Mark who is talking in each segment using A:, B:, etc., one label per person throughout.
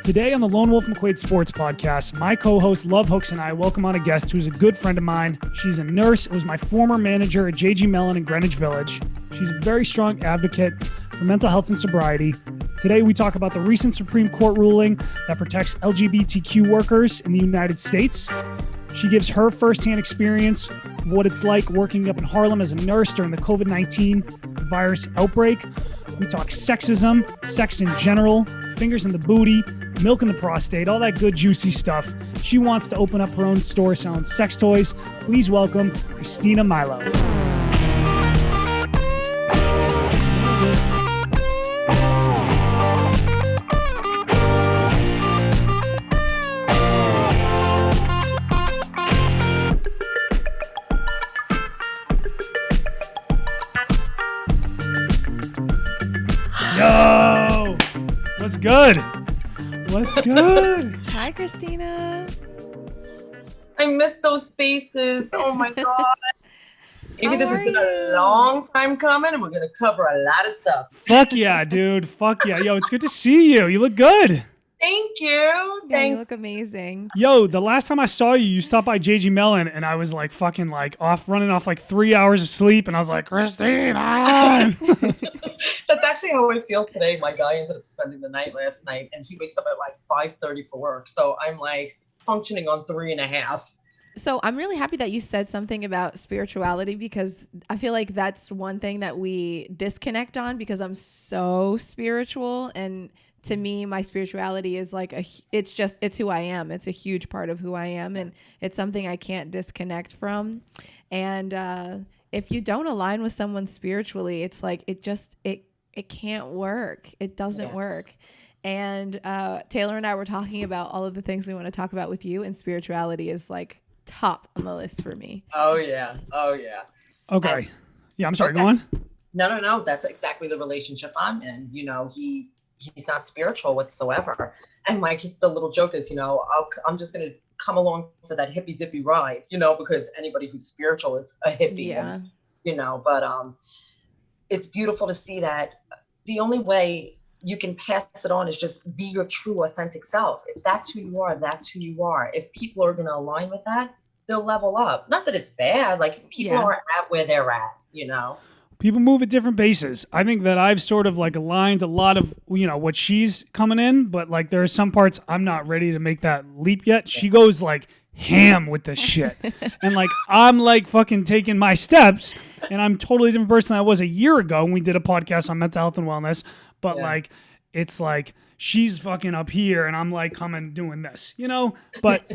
A: Today on the Lone Wolf McQuade Sports Podcast, my co-host Love Hooks and I welcome on a guest who's a good friend of mine. She's a nurse, was my former manager at JG Melon in Greenwich Village. She's a very strong advocate for mental health and sobriety. Today we talk about the recent Supreme Court ruling that protects LGBTQ workers in the United States. She gives her firsthand experience of what it's like working up in Harlem as a nurse during the COVID-19 virus outbreak. We talk sexism, sex in general, fingers in the booty, milk in the prostate, all that good juicy stuff. She wants to open up her own store selling sex toys. Please welcome Kristina Milo. Yo, what's good? What's good?
B: Hi, Kristina.
C: I miss those faces. Oh my God. Maybe this has been a long time coming and we're going to cover a lot of stuff.
A: Fuck yeah, dude. Fuck yeah. Yo, it's good to see you. You look good.
C: Thank you.
B: Yeah, you look amazing.
A: Yo, the last time I saw you, you stopped by JG Melon and I was like fucking like running off like 3 hours of sleep. And I was like, Kristina.
C: That's actually how I feel today. My guy ended up spending the night last night and he wakes up at like 5:30 for work. So I'm like functioning on 3.5.
B: So I'm really happy that you said something about spirituality, because I feel like that's one thing that we disconnect on, because I'm so spiritual, and to me, my spirituality is like it's who I am. It's a huge part of who I am, and it's something I can't disconnect from. And if you don't align with someone spiritually, it's like it can't work. It doesn't work. And Taylor and I were talking about all of the things we want to talk about with you, and spirituality is like top on the list for me.
C: Oh yeah.
A: Okay. Yeah, I'm sorry. Go on.
C: No. That's exactly the relationship I'm in. You know, he's not spiritual whatsoever. And the little joke is, you know, I'm just going to come along for that hippy dippy ride, you know, because anybody who's spiritual is a hippie.
B: Yeah.
C: And, you know, but it's beautiful to see that the only way you can pass it on is just be your true authentic self. If that's who you are, that's who you are. If people are going to align with that, they'll level up. Not that it's bad. Like people are at where they're at, you know.
A: People move at different paces. I think that I've sort of like aligned a lot of, you know, what she's coming in, but like there are some parts I'm not ready to make that leap yet. She goes like ham with this shit. And like I'm like fucking taking my steps, and I'm totally different person than I was a year ago when we did a podcast on mental health and wellness. But like it's like she's fucking up here and I'm like coming doing this, you know? But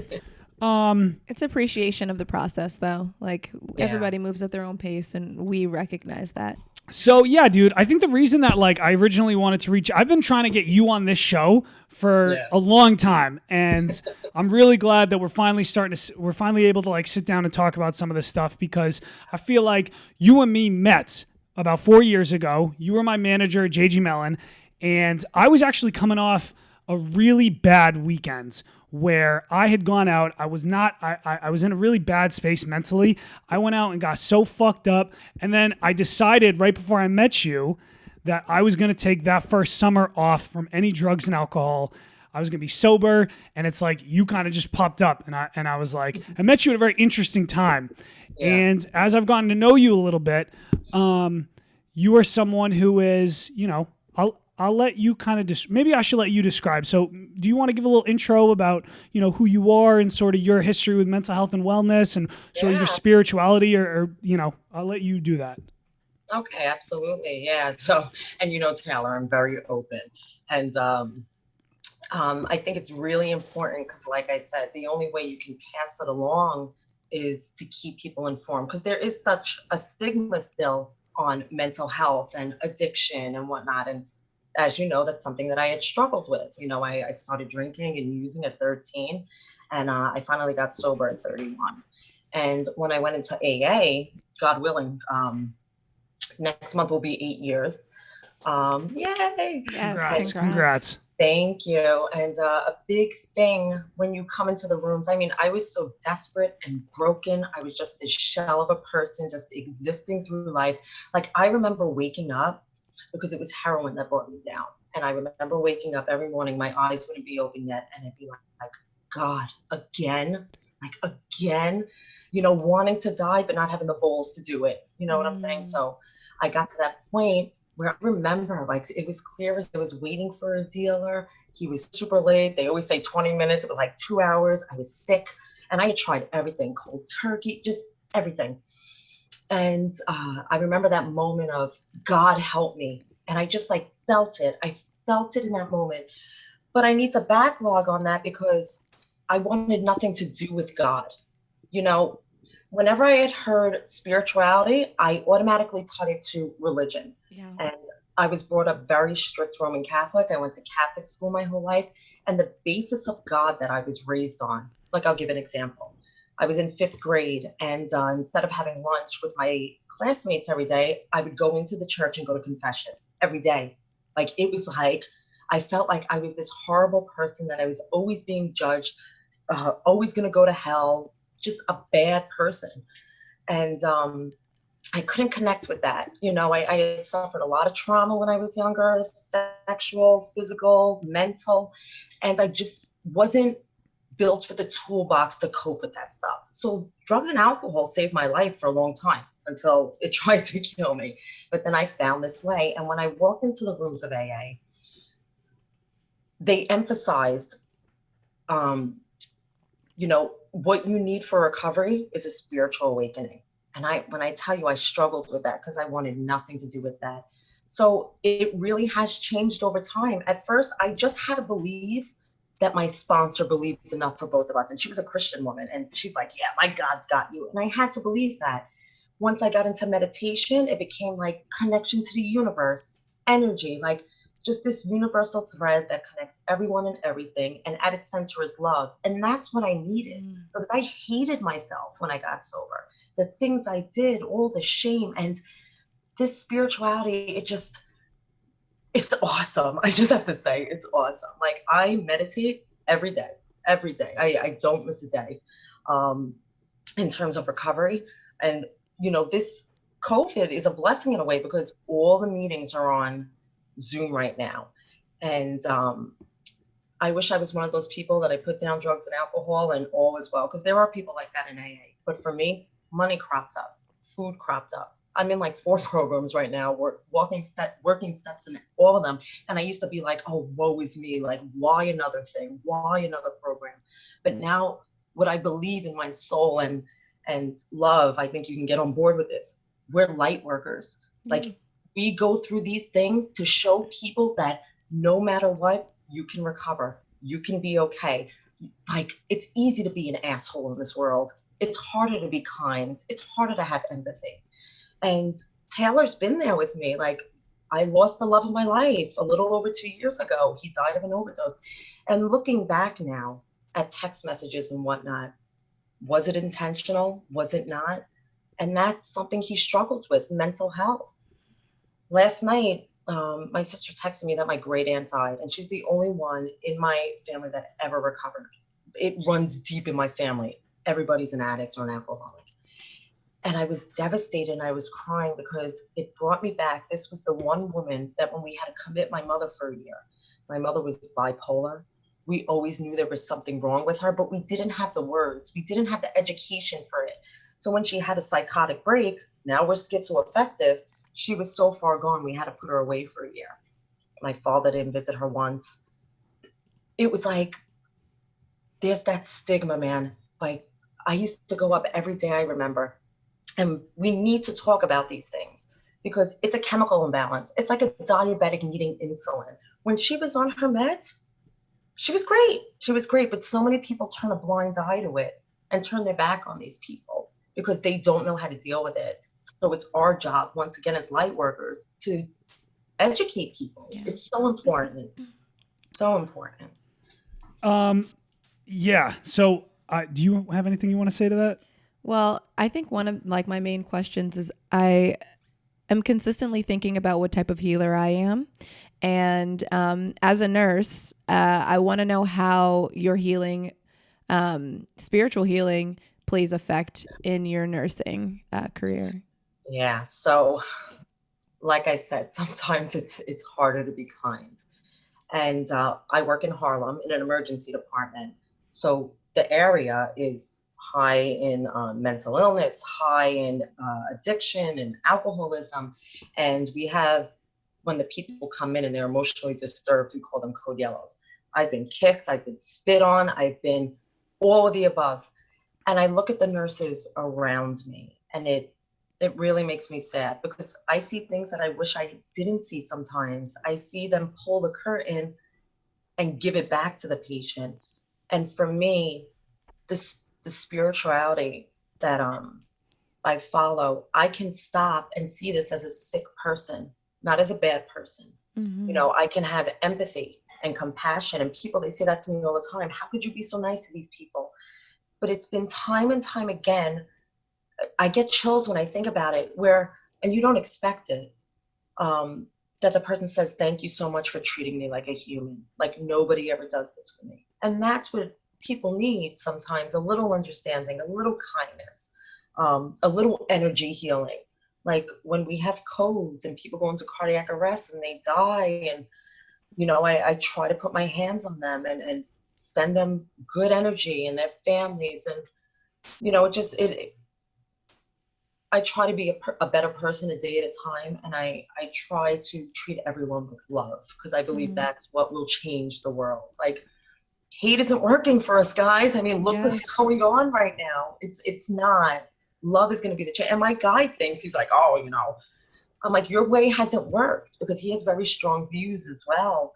B: it's appreciation of the process, though. Like everybody moves at their own pace, and we recognize that.
A: So yeah, dude, I think the reason that like I originally wanted to I've been trying to get you on this show for a long time, and I'm really glad that we're finally able to like sit down and talk about some of this stuff, because I feel like you and me met about 4 years ago. You were my manager at JG Melon, and I was actually coming off a really bad weekend where I had gone out. I was in a really bad space mentally. I went out and got so fucked up. And then I decided right before I met you that I was going to take that first summer off from any drugs and alcohol. I was going to be sober. And it's like, you kind of just popped up. And I was like, I met you at a very interesting time. Yeah. And as I've gotten to know you a little bit, you are someone who is, you know, I'll let you kind of maybe I should let you describe. So do you want to give a little intro about, you know, who you are and sort of your history with mental health and wellness and sort of your spirituality, or, you know, I'll let you do that.
C: Okay, absolutely. Yeah. So, and you know, Taylor, I'm very open. And I think it's really important because, like I said, the only way you can pass it along is to keep people informed, because there is such a stigma still on mental health and addiction and whatnot. And as you know, that's something that I had struggled with. You know, I started drinking and using at 13, and I finally got sober at 31. And when I went into AA, God willing, next month will be 8 years. Yay!
A: Congrats.
C: Thank you. And a big thing when you come into the rooms, I mean, I was so desperate and broken. I was just this shell of a person, just existing through life. Like, I remember waking up because it was heroin that brought me down. And I remember waking up every morning, my eyes wouldn't be open yet. And I'd be like, God, again, like again, wanting to die, but not having the balls to do it. You know what I'm saying? So I got to that point where I remember, like, it was clear as I was waiting for a dealer. He was super late. They always say 20 minutes. It was like 2 hours. I was sick and I had tried everything, cold turkey, just everything. And I remember that moment of God help me. And I just like felt it. I felt it in that moment. But I need to backlog on that because I wanted nothing to do with God. Whenever I had heard spirituality, I automatically tied it to religion. Yeah. And I was brought up very strict Roman Catholic. I went to Catholic school my whole life. And the basis of God that I was raised on, like, I'll give an example. I was in 5th grade, and instead of having lunch with my classmates every day, I would go into the church and go to confession every day. Like, it was like, I felt like I was this horrible person, that I was always being judged, always going to go to hell, just a bad person. And I couldn't connect with that. I had suffered a lot of trauma when I was younger, sexual, physical, mental, and I just wasn't built with a toolbox to cope with that stuff. So drugs and alcohol saved my life for a long time until it tried to kill me. But then I found this way. And when I walked into the rooms of AA, they emphasized, what you need for recovery is a spiritual awakening. And when I tell you, I struggled with that because I wanted nothing to do with that. So it really has changed over time. At first, I just had to believe that my sponsor believed enough for both of us. And she was a Christian woman. And she's like, yeah, my God's got you. And I had to believe that. Once I got into meditation, it became like connection to the universe, energy, like just this universal thread that connects everyone and everything. And at its center is love. And that's what I needed, because I hated myself when I got sober. The things I did, all the shame, and this spirituality, it's awesome. I just have to say, it's awesome. Like, I meditate every day. I don't miss a day in terms of recovery. And, this COVID is a blessing in a way, because all the meetings are on Zoom right now. And I wish I was one of those people that I put down drugs and alcohol and all is well, because there are people like that in AA. But for me, money cropped up, food cropped up. I'm in like 4 programs right now, working steps in all of them. And I used to be like, oh, woe is me. Like, why another thing? Why another program? But now what I believe in my soul and love, I think you can get on board with this. We're light workers. Like, we go through these things to show people that no matter what, you can recover. You can be okay. Like, it's easy to be an asshole in this world. It's harder to be kind. It's harder to have empathy. And Taylor's been there with me. Like, I lost the love of my life a little over 2 years ago. He died of an overdose. And looking back now at text messages and whatnot, was it intentional? Was it not? And that's something he struggled with, mental health. Last night, my sister texted me that my great aunt died, and she's the only one in my family that ever recovered. It runs deep in my family. Everybody's an addict or an alcoholic. And I was devastated and I was crying because it brought me back. This was the one woman that when we had to commit my mother for a year, my mother was bipolar. We always knew there was something wrong with her, but we didn't have the words. We didn't have the education for it. So when she had a psychotic break, now we're schizoaffective, she was so far gone, we had to put her away for a year. My father didn't visit her once. It was like, there's that stigma, man. Like, I used to go up every day, I remember. And we need to talk about these things because it's a chemical imbalance. It's like a diabetic needing insulin. When she was on her meds, she was great. She was great. But so many people turn a blind eye to it and turn their back on these people because they don't know how to deal with it. So it's our job, once again, as light workers, to educate people. Yeah. It's so important. So important.
A: Yeah. So do you have anything you want to say to that?
B: Well, I think one of my main questions is I am consistently thinking about what type of healer I am. And as a nurse, I want to know how your healing, spiritual healing, plays effect in your nursing career.
C: Yeah. So, like I said, sometimes it's harder to be kind. And I work in Harlem in an emergency department. So the area is high in mental illness, high in addiction and alcoholism. And we have, when the people come in and they're emotionally disturbed, we call them code yellows. I've been kicked, I've been spit on, I've been all of the above. And I look at the nurses around me, and it really makes me sad because I see things that I wish I didn't see sometimes. I see them pull the curtain and give it back to the patient. And for me, the spirituality that I follow, I can stop and see this as a sick person, not as a bad person. You know, I can have empathy and compassion. And people, they say that to me all the time. How could you be so nice to these people? But it's been time and time again. I get chills when I think about it, where, and you don't expect it, that the person says, thank you so much for treating me like a human. Like nobody ever does this for me. And that's what people need sometimes, a little understanding, a little kindness, a little energy healing. Like when we have codes and people go into cardiac arrest and they die, and, you know, I try to put my hands on them and send them good energy and their families. And, you know, I try to be a better person a day at a time, and I try to treat everyone with love, because I believe that's what will change the world. Like, hate isn't working for us, guys. I mean, look what's going on right now. It's not. Love is going to be the change. And my guy thinks, he's like, oh, you know, I'm like, your way hasn't worked, because he has very strong views as well,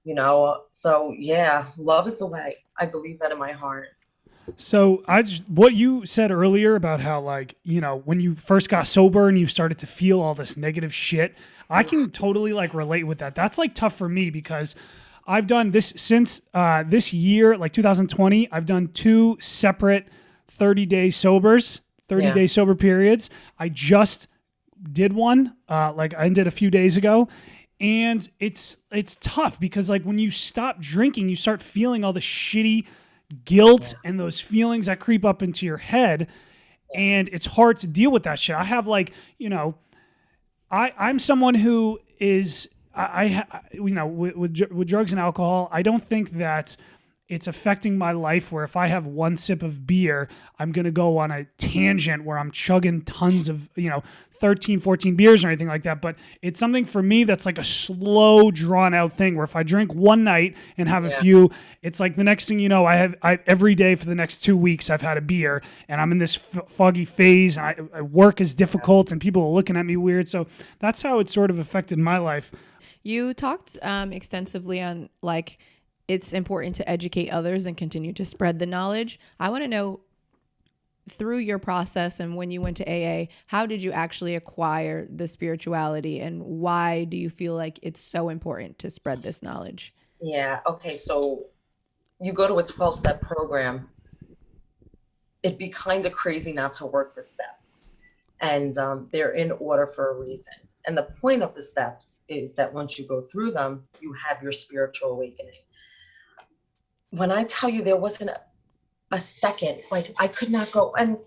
C: you know. So yeah, love is the way. I believe that in my heart.
A: So what you said earlier about how, like, you know, when you first got sober and you started to feel all this negative shit, I can totally like relate with that. That's like tough for me because I've done this since this year, like 2020, I've done 2 separate 30-day sobers, 30-day sober periods. I just did one, like I ended a few days ago. And it's tough because like when you stop drinking, you start feeling all the shitty guilt and those feelings that creep up into your head, and it's hard to deal with that shit. I have, like, you know, I'm someone who is you know, with drugs and alcohol, I don't think that it's affecting my life where if I have one sip of beer, I'm going to go on a tangent where I'm chugging tons of, you know, 13, 14 beers or anything like that. But it's something for me that's like a slow, drawn out thing where if I drink one night and have a few, it's like the next thing you know, I every day for the next 2 weeks, I've had a beer and I'm in this foggy phase, and I work is difficult and people are looking at me weird. So that's how it sort of affected my life.
B: You talked extensively on, like, it's important to educate others and continue to spread the knowledge. I want to know, through your process and when you went to AA, how did you actually acquire the spirituality, and why do you feel like it's so important to spread this knowledge?
C: Yeah. Okay. So you go to a 12-step program. It'd be kind of crazy not to work the steps, and they're in order for a reason. And the point of the steps is that once you go through them, you have your spiritual awakening. When I tell you there wasn't a second, like I could not go, and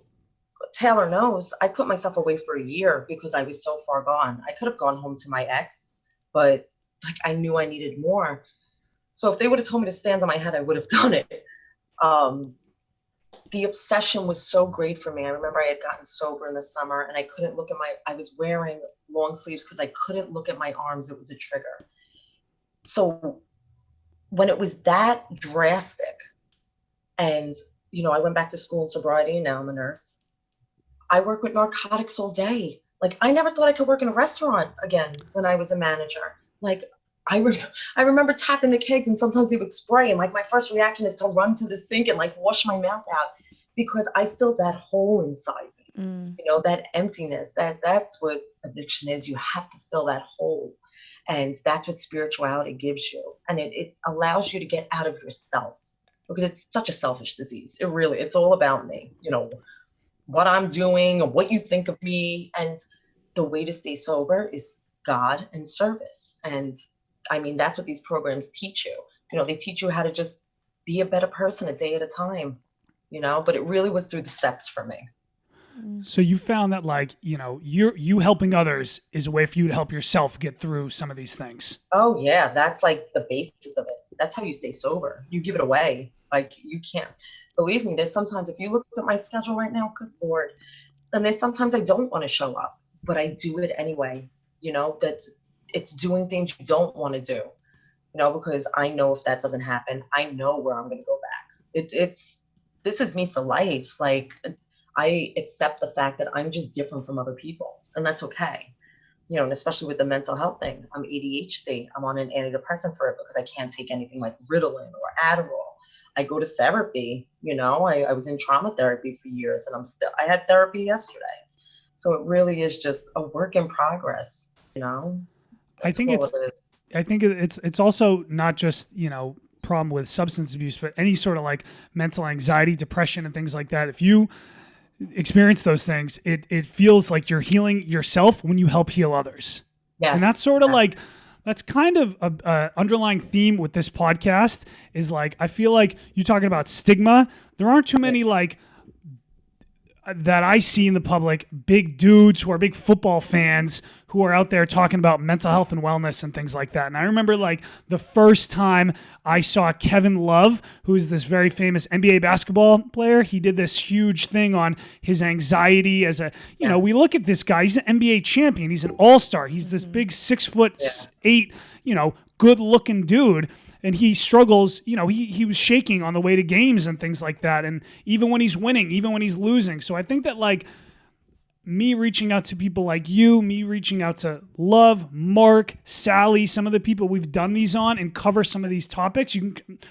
C: Taylor knows, I put myself away for a year because I was so far gone. I could have gone home to my ex, but like I knew I needed more. So if they would have told me to stand on my head, I would have done it. The obsession was so great for me. I remember I had gotten sober in the summer and I couldn't look at I was wearing long sleeves because I couldn't look at my arms. It was a trigger. So when it was that drastic, and, you know, I went back to school in sobriety, and now I'm a nurse. I work with narcotics all day. Like, I never thought I could work in a restaurant again when I was a manager. Like, I remember tapping the kegs, and sometimes they would spray, and like my first reaction is to run to the sink and like wash my mouth out, because I feel that hole inside me, you know, that emptiness. That's what addiction is. You have to fill that hole. And that's what spirituality gives you. And it allows you to get out of yourself, because it's such a selfish disease. It's all about me, you know, what I'm doing or what you think of me. And the way to stay sober is God and service. And I mean, that's what these programs teach you. They teach you how to just be a better person a day at a time, but it really was through the steps for me.
A: So you found that like, you helping others is a way for you to help yourself get through some of these things.
C: Oh yeah. That's like the basis of it. That's how you stay sober. You give it away. Like you can't, believe me, there's sometimes, if you looked at my schedule right now, good Lord, and there's sometimes I don't want to show up, but I do it anyway. It's doing things you don't want to do, because I know if that doesn't happen, I know where I'm going to go back. This is me for life. Like I accept the fact that I'm just different from other people, and that's okay. And especially with the mental health thing, I'm ADHD. I'm on an antidepressant for it because I can't take anything like Ritalin or Adderall. I go to therapy, I was in trauma therapy for years, and I had therapy yesterday. So it really is just a work in progress,
A: I think it's also not just, problem with substance abuse, but any sort of like mental anxiety, depression, and things like that. If you experience those things, it feels like you're healing yourself when you help heal others.
C: Yes.
A: And that's sort of like, that's kind of a underlying theme with this podcast is like, I feel like you're talking about stigma. There aren't too many like that I see in the public, big dudes who are big football fans who are out there talking about mental health and wellness and things like that. And I remember like the first time I saw Kevin Love, who's this very famous NBA basketball player, he did this huge thing on his anxiety as we look at this guy, he's an NBA champion. He's an all-star. He's this big 6'8", good looking dude. And he struggles, he was shaking on the way to games and things like that. And even when he's winning, even when he's losing. So I think that like me reaching out to people like you, me reaching out to Love, Mark, Sally, some of the people we've done these on and cover some of these topics,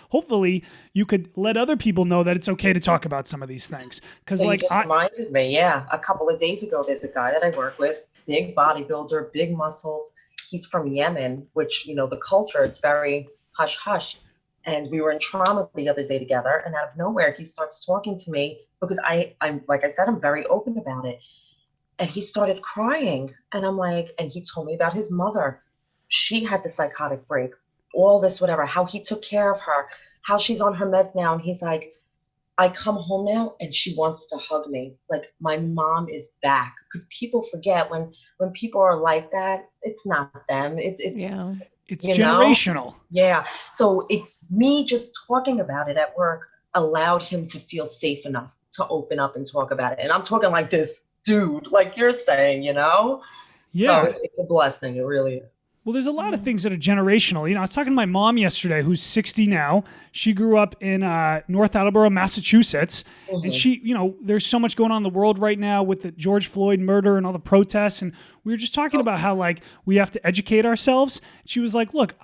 A: hopefully you could let other people know that it's okay to talk about some of these things. Because
C: like reminded me, a couple of days ago, there's a guy that I work with, big bodybuilder, big muscles. He's from Yemen, which, the culture, it's very hush hush. And we were in trauma the other day together, and out of nowhere, he starts talking to me because I'm like I said, I'm very open about it. And he started crying, and I'm like, and he told me about his mother. She had the psychotic break, all this, whatever, how he took care of her, how she's on her meds now. And he's like, I come home now and she wants to hug me. Like my mom is back. Because people forget when people are like that, it's not them. It's
A: generational.
C: Yeah. So me just talking about it at work allowed him to feel safe enough to open up and talk about it. And I'm talking like this dude, like you're saying, Yeah. So it's a blessing. It really is.
A: Well, there's a lot of things that are generational. I was talking to my mom yesterday, who's 60 now. She grew up in North Attleboro, Massachusetts. Mm-hmm. And she, there's so much going on in the world right now with the George Floyd murder and all the protests. And we were just talking about how, like, we have to educate ourselves. She was like, look,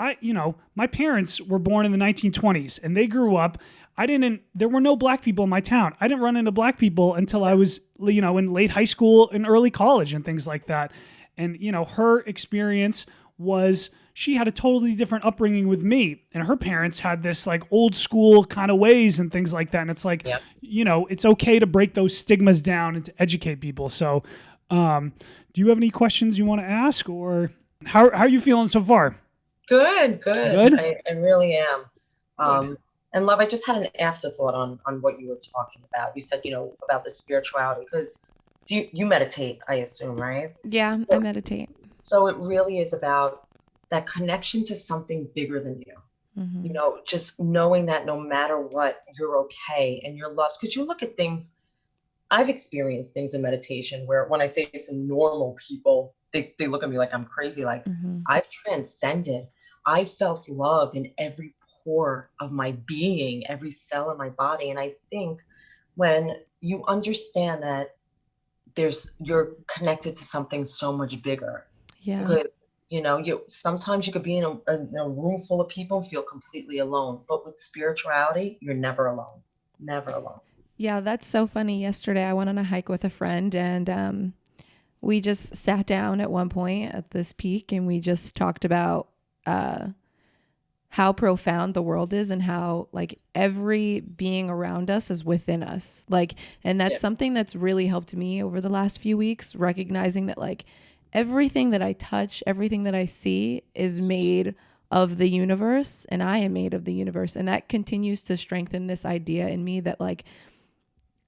A: my parents were born in the 1920s and they grew up. There were no black people in my town. I didn't run into black people until I was, in late high school and early college and things like that. And, her experience was she had a totally different upbringing with me, and her parents had this like old school kind of ways and things like that. And it's like, it's okay to break those stigmas down and to educate people. So, do you have any questions you want to ask, or how are you feeling so far?
C: Good. I really am. And Love, I just had an afterthought on what you were talking about. You said, about the spirituality, because you meditate, I assume, right?
B: Yeah, I meditate.
C: So it really is about that connection to something bigger than you. Mm-hmm. Just knowing that no matter what, you're okay and you're loved. Because you look at things, I've experienced things in meditation where when I say it's normal people, they look at me like I'm crazy. Like I've transcended. I felt love in every pore of my being, every cell in my body. And I think when you understand that you're connected to something so much bigger. Yeah. Because, sometimes you could be in a room full of people and feel completely alone. But with spirituality, you're never alone. Never alone.
B: Yeah, that's so funny. Yesterday, I went on a hike with a friend, and we just sat down at one point at this peak, and we just talked about how profound the world is and how like every being around us is within us. Like, and that's something that's really helped me over the last few weeks, recognizing that like everything that I touch, everything that I see is made of the universe and I am made of the universe. And that continues to strengthen this idea in me that like,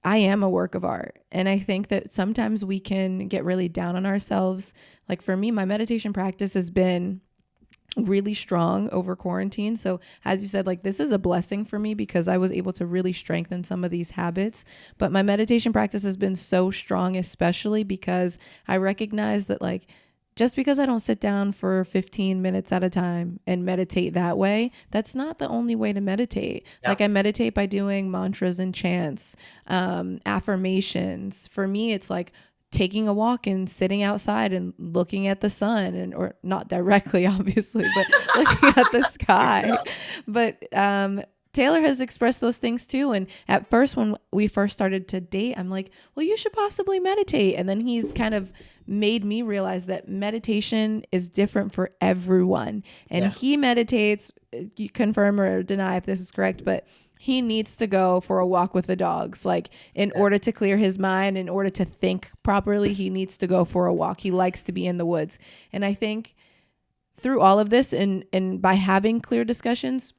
B: I am a work of art. And I think that sometimes we can get really down on ourselves. Like for me, my meditation practice has been really strong over quarantine. So as you said, like this is a blessing for me because I was able to really strengthen some of these habits. But my meditation practice has been so strong, especially because I recognize that like, just because I don't sit down for 15 minutes at a time and meditate that way, that's not the only way to meditate. Yeah. Like I meditate by doing mantras and chants, affirmations. For me, it's like taking a walk and sitting outside and looking at the sun and, or not directly, obviously, but looking at the sky. But, Taylor has expressed those things too. And at first, when we first started to date, I'm like, well, you should possibly meditate. And then he's kind of made me realize that meditation is different for everyone. And he meditates, you confirm or deny if this is correct, but he needs to go for a walk with the dogs. Like in order to clear his mind, in order to think properly, he needs to go for a walk. He likes to be in the woods. And I think through all of this and by having clear discussions,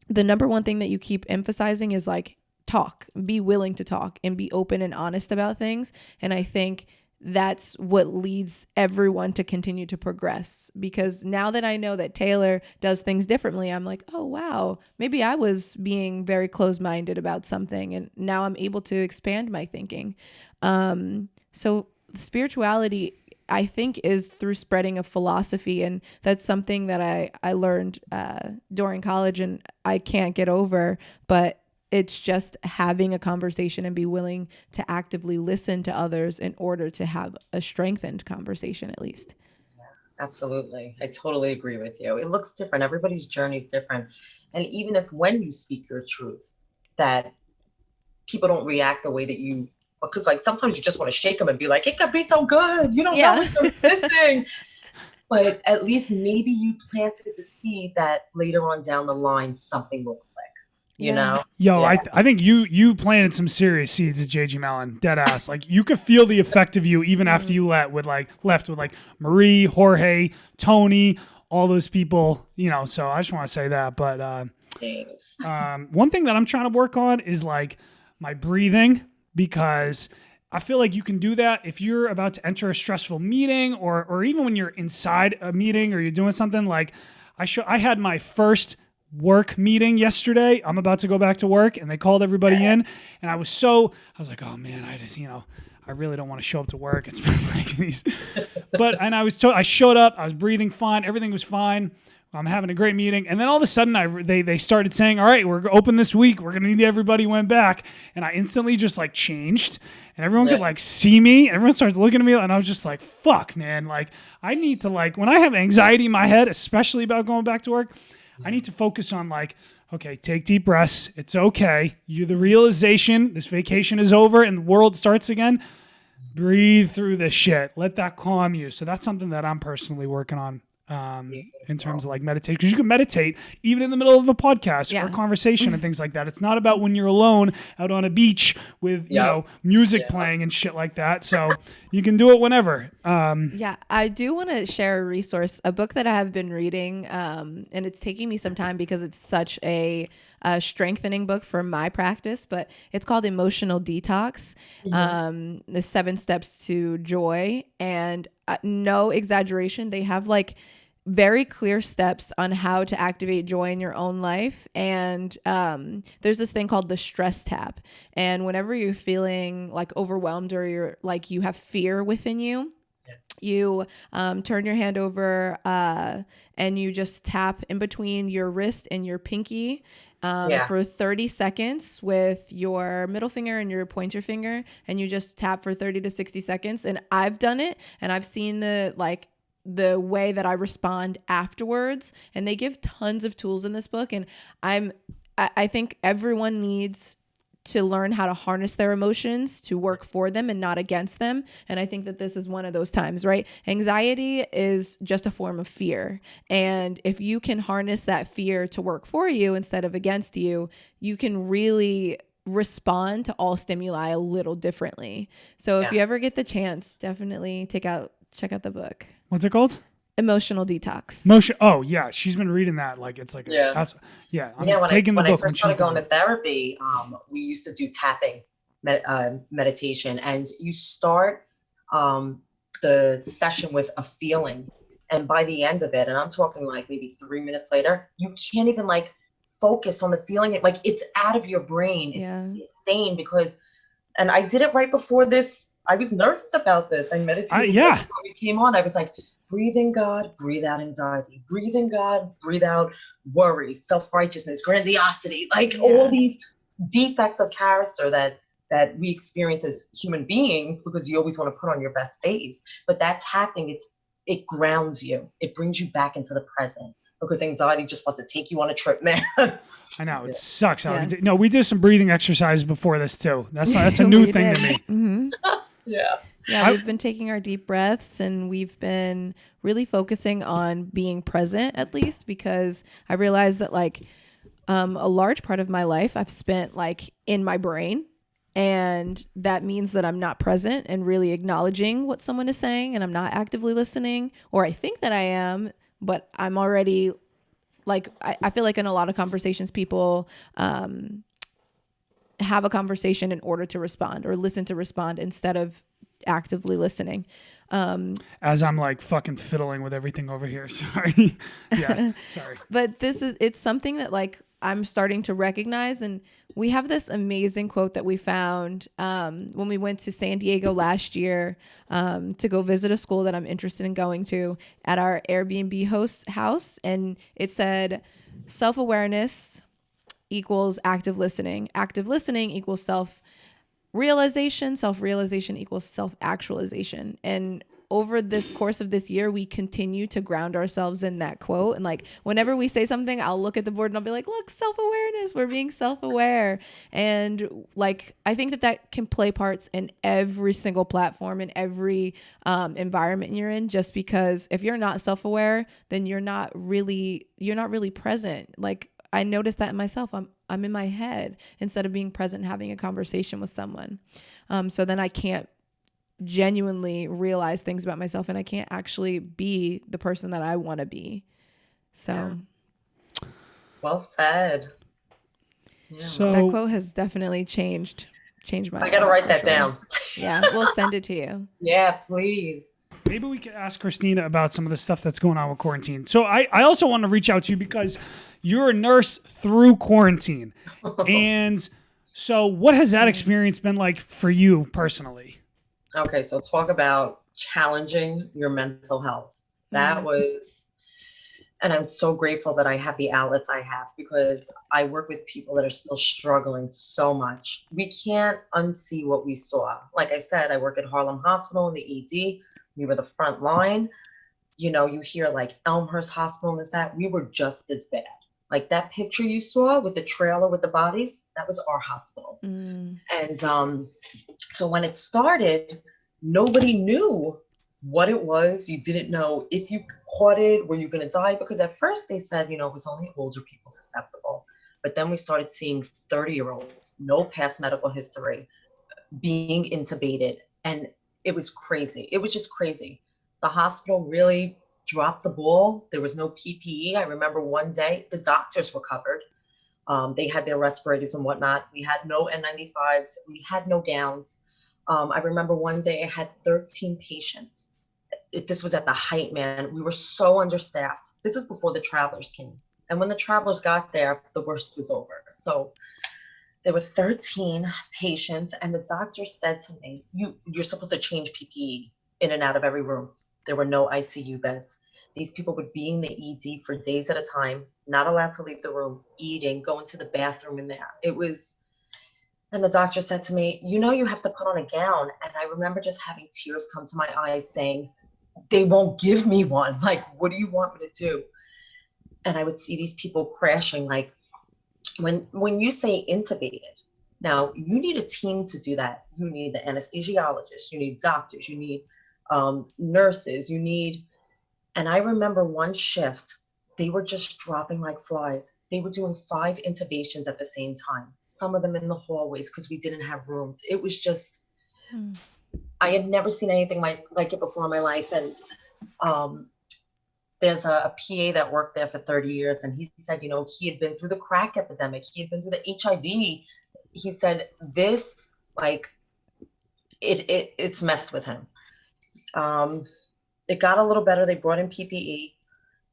B: the number one thing that you keep emphasizing is like talk, be willing to talk and be open and honest about things. And I think that's what leads everyone to continue to progress, because now that I know that Taylor does things differently, I'm like, oh, wow, maybe I was being very closed-minded about something. And now I'm able to expand my thinking. So spirituality, I think, is through spreading a philosophy. And that's something that I learned during college and I can't get over, but it's just having a conversation and be willing to actively listen to others in order to have a strengthened conversation, at least.
C: Yeah, absolutely. I totally agree with you. It looks different. Everybody's journey is different. And even if when you speak your truth, that people don't react the way that you, because like sometimes you just want to shake them and be like, it could be so good. You don't know what you're missing. But at least maybe you planted the seed that later on down the line, something will click. You know?
A: Yo, I think you planted some serious seeds at JG Melon, dead ass. Like you could feel the effect of you even after you left with like Marie, Jorge, Tony, all those people, you know, so I just want to say that. But one thing that I'm trying to work on is like my breathing, because I feel like you can do that if you're about to enter a stressful meeting or even when you're inside a meeting or you're doing something. Like I had my first work meeting yesterday. I'm about to go back to work and they called everybody in and I was like, oh man, I really don't want to show up to work. It's been like these, I showed up, I was breathing fine. Everything was fine. I'm having a great meeting. And then all of a sudden they started saying, all right, we're open this week. We're going to need everybody went back. And I instantly just like changed and everyone could like see me and everyone starts looking at me. And I was just like, fuck, man. Like I need to like, when I have anxiety in my head, especially about going back to work, I need to focus on like, okay, take deep breaths. It's okay. You're the realization this vacation is over and the world starts again. Breathe through this shit. Let that calm you. So that's something that I'm personally working on in terms of like meditation, because you can meditate even in the middle of a podcast or a conversation and things like that. It's not about when you're alone out on a beach with you know music playing and shit like that. So you can do it whenever.
B: I do want to share a resource, a book that I have been reading, and it's taking me some time because it's such a strengthening book for my practice, but it's called Emotional Detox, the 7 Steps to Joy. And no exaggeration, they have like very clear steps on how to activate joy in your own life. And there's this thing called the stress tap. And whenever you're feeling like overwhelmed or you're like you have fear within you, you turn your hand over and you just tap in between your wrist and your pinky for 30 seconds with your middle finger and your pointer finger, and you just tap for 30 to 60 seconds. And I've done it and I've seen the way that I respond afterwards, and they give tons of tools in this book. And I think everyone needs to learn how to harness their emotions to work for them and not against them. And I think that this is one of those times, right? Anxiety is just a form of fear. And if you can harness that fear to work for you instead of against you, you can really respond to all stimuli a little differently. So if you ever get the chance, definitely check out the book.
A: What's it called?
B: Emotional Detox.
A: Oh yeah, she's been reading that. Like it's like
C: Yeah.
A: I'm taking the
C: when I
A: book
C: first started going to therapy, we used to do tapping meditation, and you start the session with a feeling, and by the end of it, and I'm talking like maybe 3 minutes later, you can't even like focus on the feeling. Like it's out of your brain. It's insane because, and I did it right before this. I was nervous about this. I meditated before we came on. I was like, breathe in God, breathe out anxiety. Breathe in God, breathe out worry, self-righteousness, grandiosity, like all these defects of character that we experience as human beings, because you always want to put on your best face. But that's happening. It grounds you. It brings you back into the present, because anxiety just wants to take you on a trip, man.
A: I know, it sucks. Yes. No, we did some breathing exercises before this too. That's a new thing to me.
B: Mm-hmm.
C: Yeah,
B: we've been taking our deep breaths, and we've been really focusing on being present, at least, because I realized that like a large part of my life I've spent like in my brain, and that means that I'm not present and really acknowledging what someone is saying, and I'm not actively listening, or I think that I am, but I'm already like, I feel like in a lot of conversations, people have a conversation in order to respond or listen to respond instead of actively listening.
A: As I'm like fucking fiddling with everything over here. Sorry. Yeah. Sorry.
B: But it's something that like I'm starting to recognize. And we have this amazing quote that we found when we went to San Diego last year to go visit a school that I'm interested in going to at our Airbnb host house. And it said, self-awareness equals active listening. Active listening equals self-realization. Self-realization equals self-actualization. And over this course of this year, we continue to ground ourselves in that quote. And like, whenever we say something, I'll look at the board and I'll be like, look, self-awareness, we're being self-aware. And like, I think that can play parts in every single platform, in every environment you're in, just because if you're not self-aware, then you're not really present. Like, I noticed that in myself. I'm in my head instead of being present and having a conversation with someone. So then I can't genuinely realize things about myself, and I can't actually be the person that I want to be. So
C: well said.
B: Yeah. So that quote has definitely changed my life.
C: I gotta write that down.
B: Yeah, we'll send it to you.
C: Yeah, please.
A: Maybe we could ask Kristina about some of the stuff that's going on with quarantine. So I also want to reach out to you because you're a nurse through quarantine. And so what has that experience been like for you personally?
C: Okay, so talk about challenging your mental health. That was, and I'm so grateful that I have the outlets I have, because I work with people that are still struggling so much. We can't unsee what we saw. Like I said, I work at Harlem Hospital in the ED. We were the front line. You know, you hear like Elmhurst Hospital and this, that. We were just as bad. Like that picture you saw with the trailer with the bodies, that was our hospital. And so when it started, nobody knew what it was. You didn't know if you caught it, were you going to die? Because at first they said, you know, it was only older people susceptible. But then we started seeing 30-year-olds, no past medical history, being intubated. And it was crazy. It was just crazy. The hospital really dropped the ball. There was no PPE. I remember one day the doctors were covered. They had their respirators and whatnot. We had no N95s. We had no gowns. I remember one day I had 13 patients. This was at the height, man. We were so understaffed. This is before the travelers came. And when the travelers got there, the worst was over. So there were 13 patients, and the doctor said to me, you're supposed to change PPE in and out of every room. There were no ICU beds. These people would be in the ED for days at a time, not allowed to leave the room, eating, going to the bathroom in there. And the doctor said to me, you know, you have to put on a gown. And I remember just having tears come to my eyes saying, they won't give me one. Like, what do you want me to do? And I would see these people crashing. Like when you say intubated, now you need a team to do that. You need the anesthesiologist, you need doctors, you need nurses, and I remember one shift, they were just dropping like flies. They were doing 5 intubations at the same time, some of them in the hallways because we didn't have rooms. It was just, I had never seen anything like it before in my life. And there's a PA that worked there for 30 years, and he said, he had been through the crack epidemic, he had been through the HIV. He said this, like, it's messed with him. It got a little better. They brought in PPE,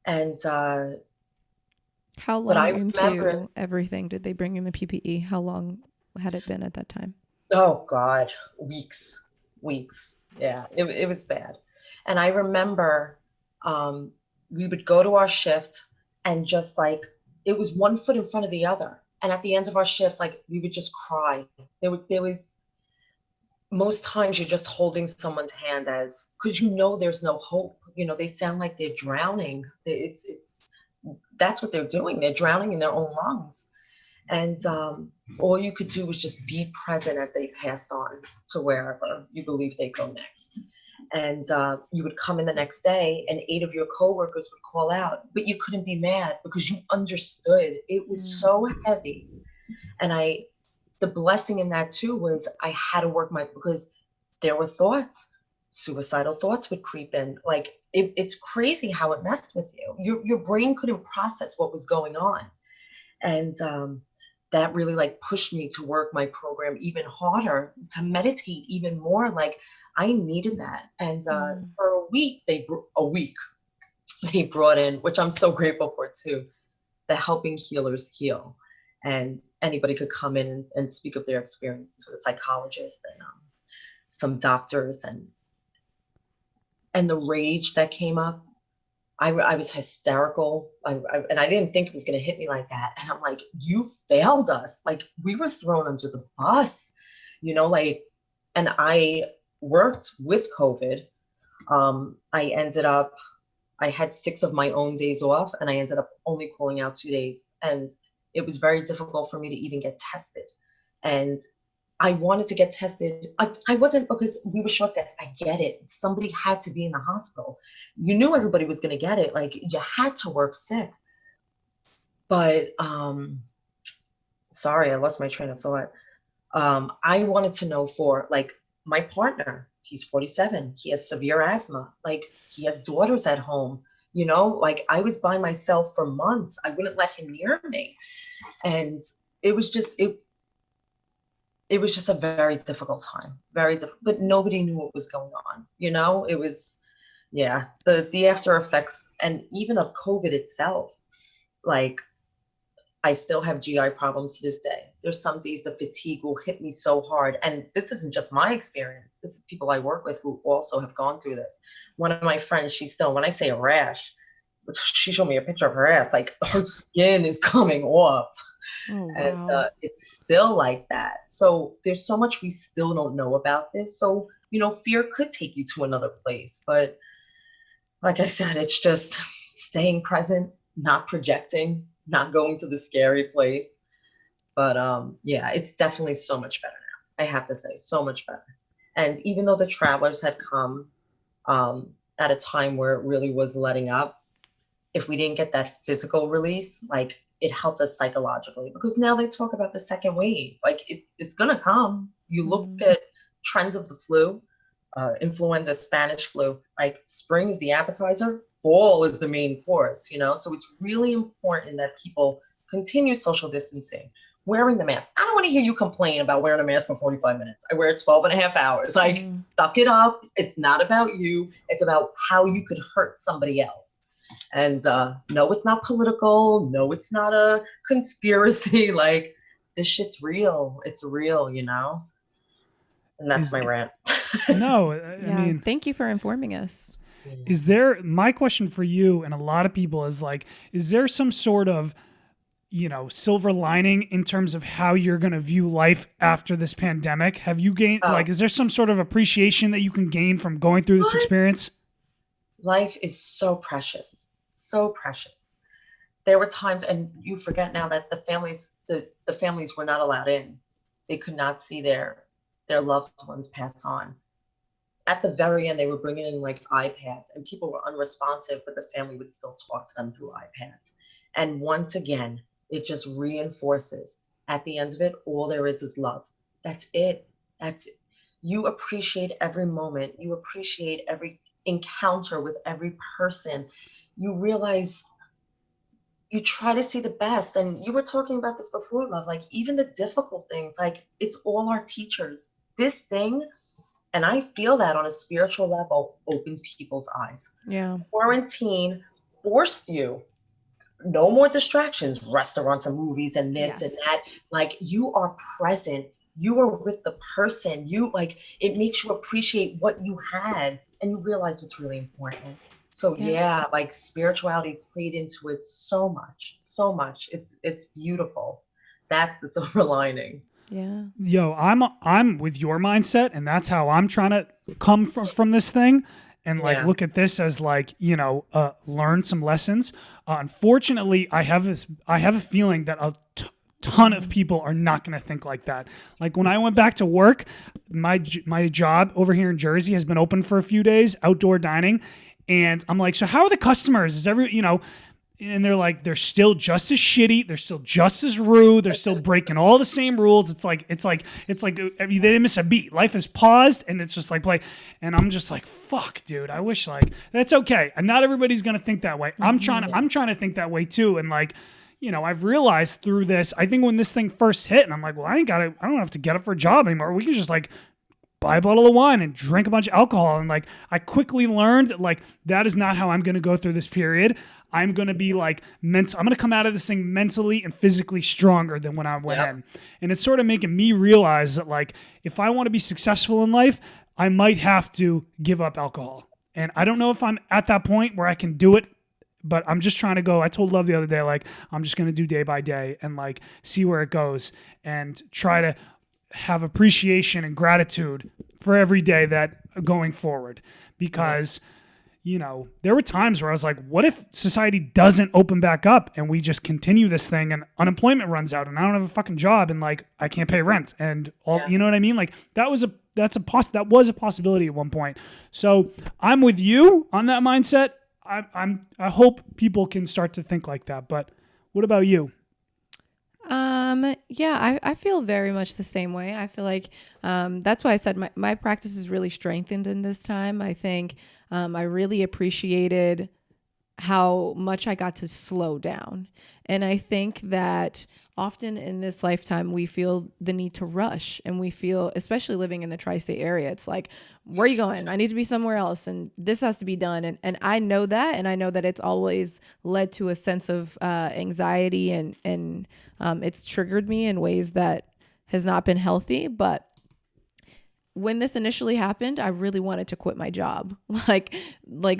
C: and
B: how long into everything did they bring in the PPE? How long had it been at that time?
C: Oh God, weeks. Yeah, it was bad. And I remember we would go to our shift, and just like, it was one foot in front of the other. And at the end of our shifts, like, we would just cry. There was most times you're just holding someone's hand, because there's no hope. They sound like they're drowning. That's what they're doing. They're drowning in their own lungs. And all you could do was just be present as they passed on to wherever you believe they go next. And you would come in the next day, and 8 of your coworkers would call out, but you couldn't be mad because you understood. It was so heavy. And the blessing in that too was I had to work because there were thoughts, suicidal thoughts would creep in. Like, it's crazy how it messed with you. Your brain couldn't process what was going on. And that really, like, pushed me to work my program even harder, to meditate even more. Like, I needed that. And for a week, they brought in, which I'm so grateful for too, the Helping Healers Heal. And anybody could come in and speak of their experience with a psychologist and some doctors, and the rage that came up. I was hysterical. And I didn't think it was going to hit me like that. And I'm like, you failed us. Like, we were thrown under the bus, like, and I worked with COVID. I had 6 of my own days off, and I ended up only calling out 2 days. And it was very difficult for me to even get tested. And I wanted to get tested. I wasn't, because we were short-staffed. I get it. Somebody had to be in the hospital. You knew everybody was going to get it. Like, you had to work sick. But sorry, I lost my train of thought. I wanted to know for, like, my partner. He's 47. He has severe asthma. Like, he has daughters at home. Like, I was by myself for months. I wouldn't let him near me. And it was just a very difficult time, but nobody knew what was going on. It was, yeah, the after effects, and even of COVID itself. Like, I still have GI problems to this day. There's some days the fatigue will hit me so hard. And this isn't just my experience. This is people I work with who also have gone through this. One of my friends, she's still, when I say a rash, she showed me a picture of her ass, like, her skin is coming off. Oh, wow. And it's still like that. So there's so much we still don't know about this. So, fear could take you to another place. But like I said, it's just staying present, not projecting, not going to the scary place. But yeah, it's definitely so much better now. I have to say, so much better. And even though the travelers had come at a time where it really was letting up, if we didn't get that physical release, like, it helped us psychologically, because now they talk about the second wave. Like, it's going to come. You look at trends of the flu, influenza, Spanish flu, like, spring is the appetizer, fall is the main course, So it's really important that people continue social distancing, wearing the mask. I don't want to hear you complain about wearing a mask for 45 minutes. I wear it 12 and a half hours. Like, suck it up. It's not about you. It's about how you could hurt somebody else. And no, it's not political. No, it's not a conspiracy. Like, this shit's real. It's real, And that's my rant.
A: No,
B: I mean, thank you for informing us.
A: My question for you and a lot of people is, like, is there some sort of, silver lining in terms of how you're going to view life after this pandemic? Have you gained, is there some sort of appreciation that you can gain from going through this experience?
C: Life is so precious, so precious. There were times, and you forget now, that the families were not allowed in. They could not see their loved ones pass on. At the very end, they were bringing in, like, iPads, and people were unresponsive, but the family would still talk to them through iPads. And once again, it just reinforces, at the end of it, all there is love. That's it. That's it. You appreciate every moment. You appreciate every encounter with every person. you realize you try to see the best. And you were talking about this before, love, like even the difficult things, like it's all our teachers. This thing, and I feel that on a spiritual level, opened people's eyes.
B: Yeah.
C: Quarantine forced you, no more distractions, restaurants and movies and this and that. Like you are present. You are with the person. You like, it makes you appreciate what you had and you realize what's really important. So yeah, like spirituality played into it so much, so much. It's beautiful. That's the silver lining.
B: Yeah.
A: Yo, I'm with your mindset, and that's how I'm trying to come from this thing, and like look at this as like, you know, learn some lessons. Unfortunately, I have a feeling that a ton of people are not going to think like that. Like when I went back to work, my job over here in Jersey has been open for a few days, outdoor dining. And I'm like, so how are the customers? Is every, you know, and they're like, they're still just as shitty. They're still just as rude. They're still breaking all the same rules. It's like they didn't miss a beat. Life is paused and it's just like play. And I'm just like, fuck, dude. I wish like, that's okay. And not everybody's going to think that way. I'm trying to think that way too. And like, you know, I've realized through this, I think when this thing first hit and I'm like, well, I don't have to get up for a job anymore. We can just like buy a bottle of wine and drink a bunch of alcohol. And like, I quickly learned that like, that is not how I'm going to go through this period. I'm going to be like I'm going to come out of this thing mentally and physically stronger than when I went in. And it's sort of making me realize that like, if I want to be successful in life, I might have to give up alcohol. And I don't know if I'm at that point where I can do it, but I'm just trying to go. I told Love the other day, like, I'm just going to do day by day and like see where it goes and try to have appreciation and gratitude for every day that going forward. Because, you know, there were times where I was like, what if society doesn't open back up and we just continue this thing and unemployment runs out and I don't have a fucking job and like, I can't pay rent and all, you know what I mean? Like that was a possibility at one point. So I'm with you on that mindset. I hope people can start to think like that. But what about you?
B: Yeah, I feel very much the same way. I feel like, that's why I said my practice is really strengthened in this time. I think, I really appreciated how much I got to slow down. And I think that often in this lifetime, we feel the need to rush, and we feel, especially living in the tri-state area, it's like, where are you going? I need to be somewhere else. And this has to be done. And I know that, and I know that it's always led to a sense of, anxiety and it's triggered me in ways that has not been healthy. But when this initially happened, I really wanted to quit my job. Like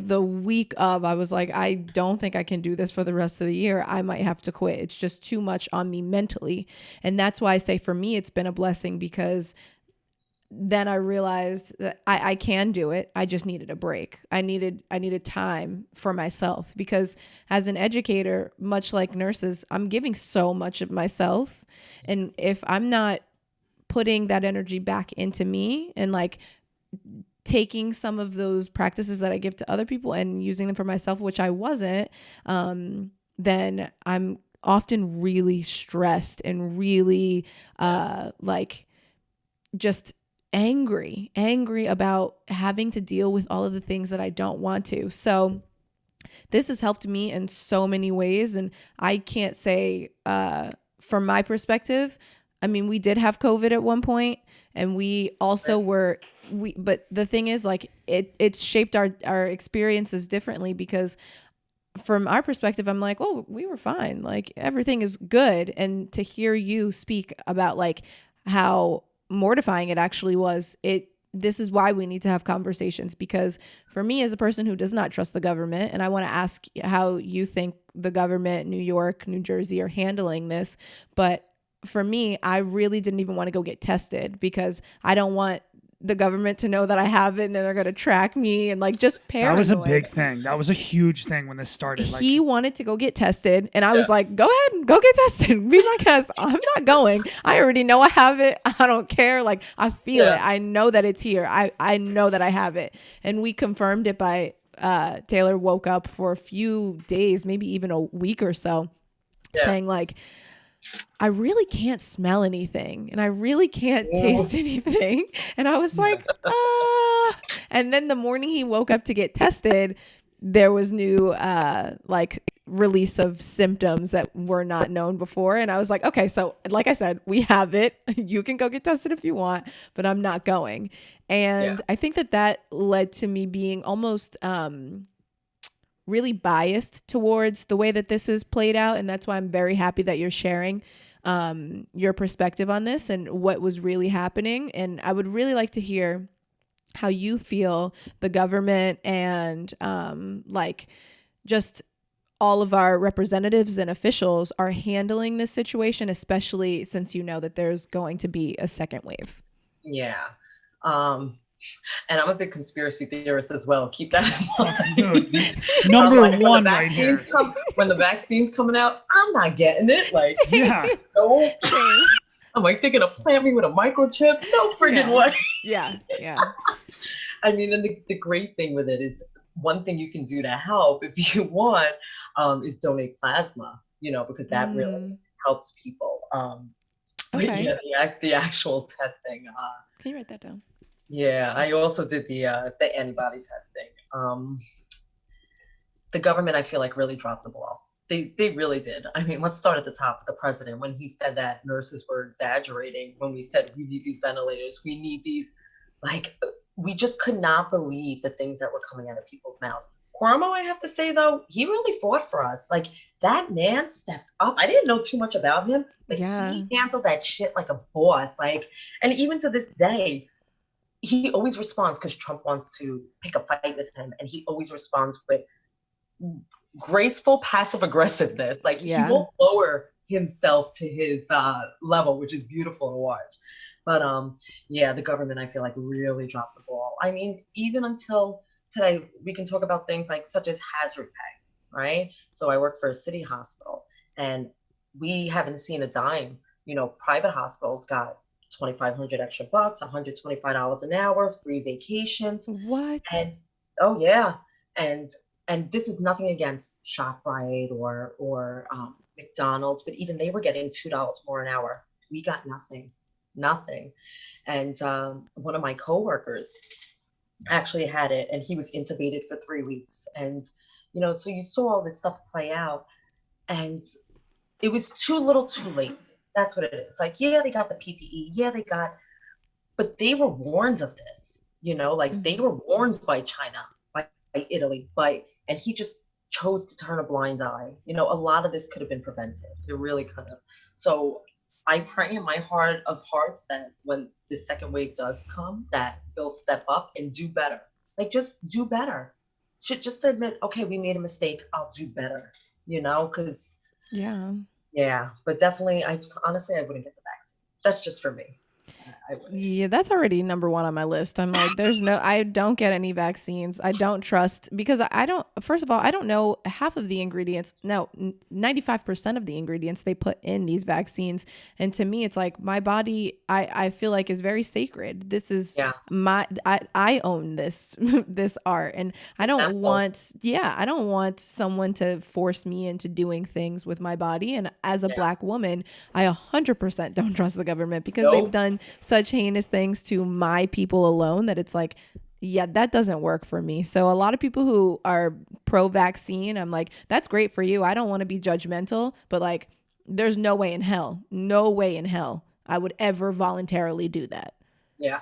B: the week of, I was like, I don't think I can do this for the rest of the year. I might have to quit. It's just too much on me mentally. And that's why I say for me, it's been a blessing, because then I realized that I can do it. I just needed a break. I needed time for myself, because as an educator, much like nurses, I'm giving so much of myself. And if I'm not putting that energy back into me and like taking some of those practices that I give to other people and using them for myself, which I wasn't, then I'm often really stressed and really like just angry about having to deal with all of the things that I don't want to. So this has helped me in so many ways. And I can't say, from my perspective, I mean, we did have COVID at one point, and we also but the thing is, like, it's shaped our experiences differently, because from our perspective, I'm like, oh, we were fine. Like, everything is good. And to hear you speak about like how mortifying it actually was, this is why we need to have conversations, because for me, as a person who does not trust the government, and I want to ask how you think the government, New York, New Jersey, are handling this. But for me, I really didn't even want to go get tested, because I don't want the government to know that I have it and then they're going to track me and like just paranoid.
A: That was a big thing. That was a huge thing when this started.
B: He wanted to go get tested, and I was like, go ahead and go get tested. Be my guest. I'm not going. I already know I have it. I don't care. Like, I feel it. I know that it's here. I know that I have it. And we confirmed it by Taylor woke up for a few days, maybe even a week or so, saying like, I really can't smell anything and I really can't taste anything. And I was like, and then the morning he woke up to get tested, there was new like release of symptoms that were not known before. And I was like, okay, so like I said, we have it. You can go get tested if you want, but I'm not going. And I think that led to me being almost really biased towards the way that this is played out. And that's why I'm very happy that you're sharing your perspective on this and what was really happening. And I would really like to hear how you feel the government and like just all of our representatives and officials are handling this situation, especially since you know that there's going to be a second wave.
C: Yeah. And I'm a big conspiracy theorist as well. Keep that in mind.
A: Dude, number one right here.
C: When the vaccine's coming out, I'm not getting it. Like,
A: yeah.
C: No. I'm like thinking of plant me with a microchip. No friggin' way.
B: Yeah.
C: I mean, and the great thing with it is one thing you can do to help if you want is donate plasma, because that really helps people.
B: Okay.
C: The actual testing.
B: Can you write that down?
C: Yeah, I also did the antibody testing. The government, I feel like, really dropped the ball. They really did. I mean, let's start at the top with the president when he said that nurses were exaggerating when we said we need these ventilators, we need these, like, we just could not believe the things that were coming out of people's mouths. Cuomo, I have to say, though, he really fought for us. Like, that man stepped up. I didn't know too much about him, but he handled that shit like a boss. Like, and even to this day, he always responds because Trump wants to pick a fight with him, and he always responds with graceful passive aggressiveness. Like, he won't lower himself to his level, which is beautiful to watch. But the government, I feel like, really dropped the ball. I mean, even until today, we can talk about things like such as hazard pay, right? So I work for a city hospital, and we haven't seen a dime. Private hospitals got $2,500 extra bucks, $125 an hour, free vacations.
B: What?
C: And oh yeah, and this is nothing against ShopRite or McDonald's, but even they were getting $2 more an hour. We got nothing. And one of my coworkers actually had it, and he was intubated for 3 weeks. And so you saw all this stuff play out, and it was too little, too late. That's what it is. Like, yeah, they got the PPE. But they were warned of this, they were warned by China, by Italy, and he just chose to turn a blind eye. A lot of this could have been prevented. It really could have. So I pray in my heart of hearts that when the second wave does come, that they'll step up and do better. Like, just do better. Should just admit, okay, we made a mistake. I'll do better, because but definitely, honestly, I wouldn't get the vaccine. That's just for me.
B: Yeah, that's already number one on my list. I'm like, I don't get any vaccines. I don't trust, because first of all, I don't know half of the ingredients. No, 95% of the ingredients they put in these vaccines. And to me, it's like my body, I feel like is very sacred. This is I own this, this art. And I don't want someone to force me into doing things with my body. And as a Black woman, I 100% don't trust the government, because they've done such heinous things to my people alone that it's like, that doesn't work for me. So a lot of people who are pro-vaccine, I'm like, that's great for you. I don't want to be judgmental, but like, there's no way in hell I would ever voluntarily do that.
C: Yeah.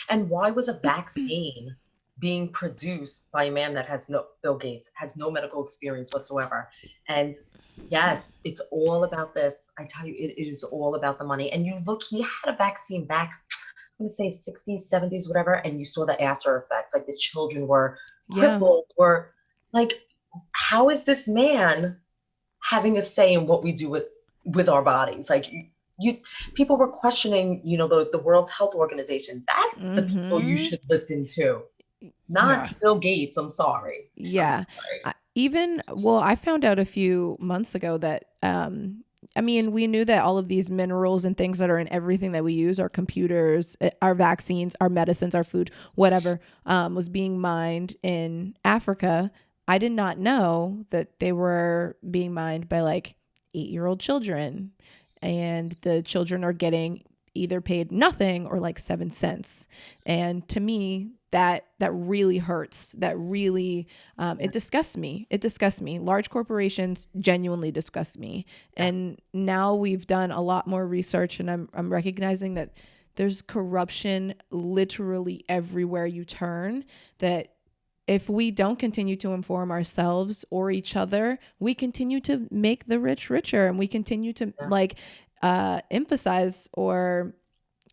C: And why was a vaccine being produced by a man that Bill Gates, has no medical experience whatsoever? And yes, it's all about this. I tell you, it is all about the money. And you look, he had a vaccine back, I'm going to say 60s, 70s, whatever. And you saw the after effects, like the children were crippled, or like, how is this man having a say in what we do with our bodies? Like, people were questioning, the World Health Organization. That's the people you should listen to, not Bill Gates. I'm sorry.
B: Yeah. I found out a few months ago that, we knew that all of these minerals and things that are in everything that we use, our computers, our vaccines, our medicines, our food, whatever, was being mined in Africa. I did not know that they were being mined by like 8-year-old children, and the children are getting either paid nothing or like 7 cents. And to me, that really hurts, that really, it disgusts me. It disgusts me. Large corporations genuinely disgust me. And now we've done a lot more research, and I'm recognizing that there's corruption literally everywhere you turn, that if we don't continue to inform ourselves or each other, we continue to make the rich richer, and we continue to emphasize or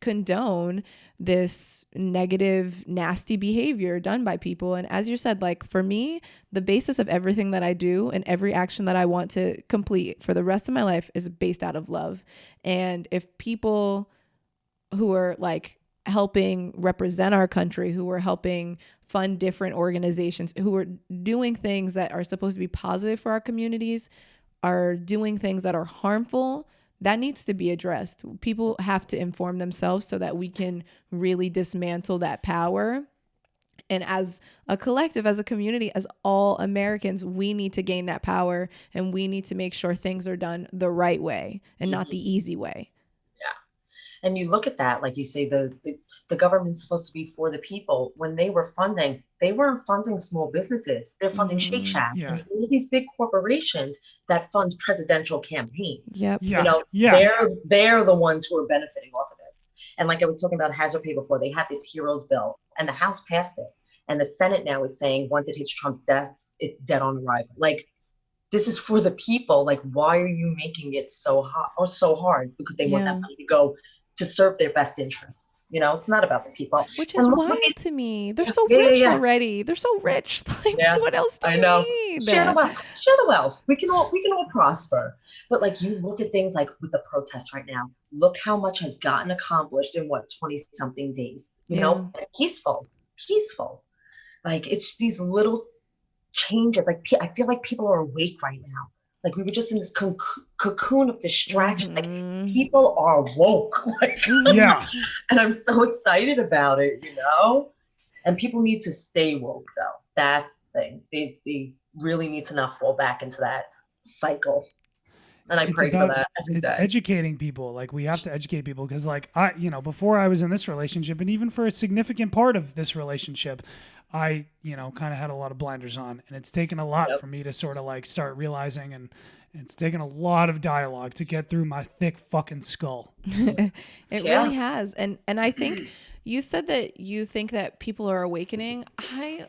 B: condone this negative, nasty behavior done by people. And as you said, like for me, the basis of everything that I do and every action that I want to complete for the rest of my life is based out of love. And if people who are like helping represent our country, who are helping fund different organizations, who are doing things that are supposed to be positive for our communities, are doing things that are harmful, that needs to be addressed. People have to inform themselves so that we can really dismantle that power. And as a collective, as a community, as all Americans, we need to gain that power, and we need to make sure things are done the right way and not the easy way.
C: And you look at that, like you say, the government's supposed to be for the people. When they were funding, they weren't funding small businesses. They're funding Shake Shack and all these big corporations that funds presidential campaigns.
B: Yep.
A: Yeah.
C: You know, they're the ones who are benefiting off of this. And like I was talking about hazard pay before, they had this HEROES bill, and the House passed it. And the Senate now is saying once it hits Trump's desk, it's dead on arrival. Like, this is for the people. Like, why are you making it so hard? Because they want that money to go to serve their best interests. You know, it's not about the people.
B: Which is wild to me. They're so rich already. They're so rich. Like, what else do you need?
C: Share the wealth. We can all prosper. But like, you look at things like with the protests right now, look how much has gotten accomplished in 20 something days, you know, peaceful. Like, it's these little changes. Like, I feel like people are awake right now. Like, we were just in this cocoon of distraction. Like, people are woke. Like, and I'm so excited about it, you know? And people need to stay woke, though. That's the thing. They really need to not fall back into that cycle. And I pray for that every day.
A: Educating people. Like, we have to educate people, because like, before I was in this relationship, and even for a significant part of this relationship, I, kind of had a lot of blinders on, and it's taken a lot for me to sort of like start realizing, and it's taken a lot of dialogue to get through my thick fucking skull.
B: It really has. And I think you said that you think that people are awakening. I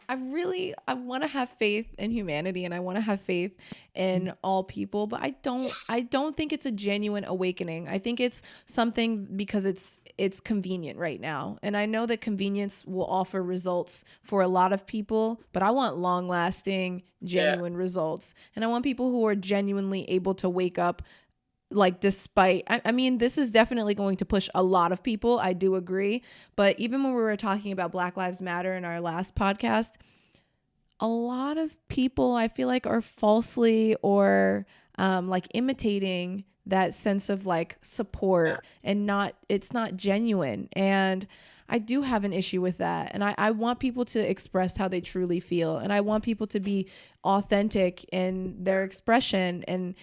B: want to have faith in humanity, and I want to have faith in all people, but I don't think it's a genuine awakening. I think it's something because it's convenient right now. And I know that convenience will offer results for a lot of people, but I want long lasting, genuine results. And I want people who are genuinely able to wake up. Like, despite, I mean, this is definitely going to push a lot of people. I do agree. But even when we were talking about Black Lives Matter in our last podcast, a lot of people, I feel like, are falsely or like imitating that sense of like support, and it's not genuine. And I do have an issue with that. And I want people to express how they truly feel. And I want people to be authentic in their expression. And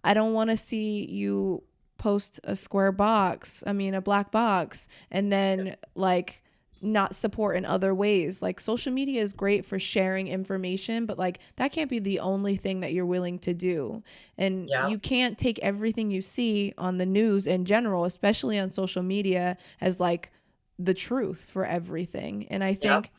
B: I don't want to see you post a black box, and then like not support in other ways. Like, social media is great for sharing information, but like, that can't be the only thing that you're willing to do. And you can't take everything you see on the news in general, especially on social media, as like the truth for everything. And I think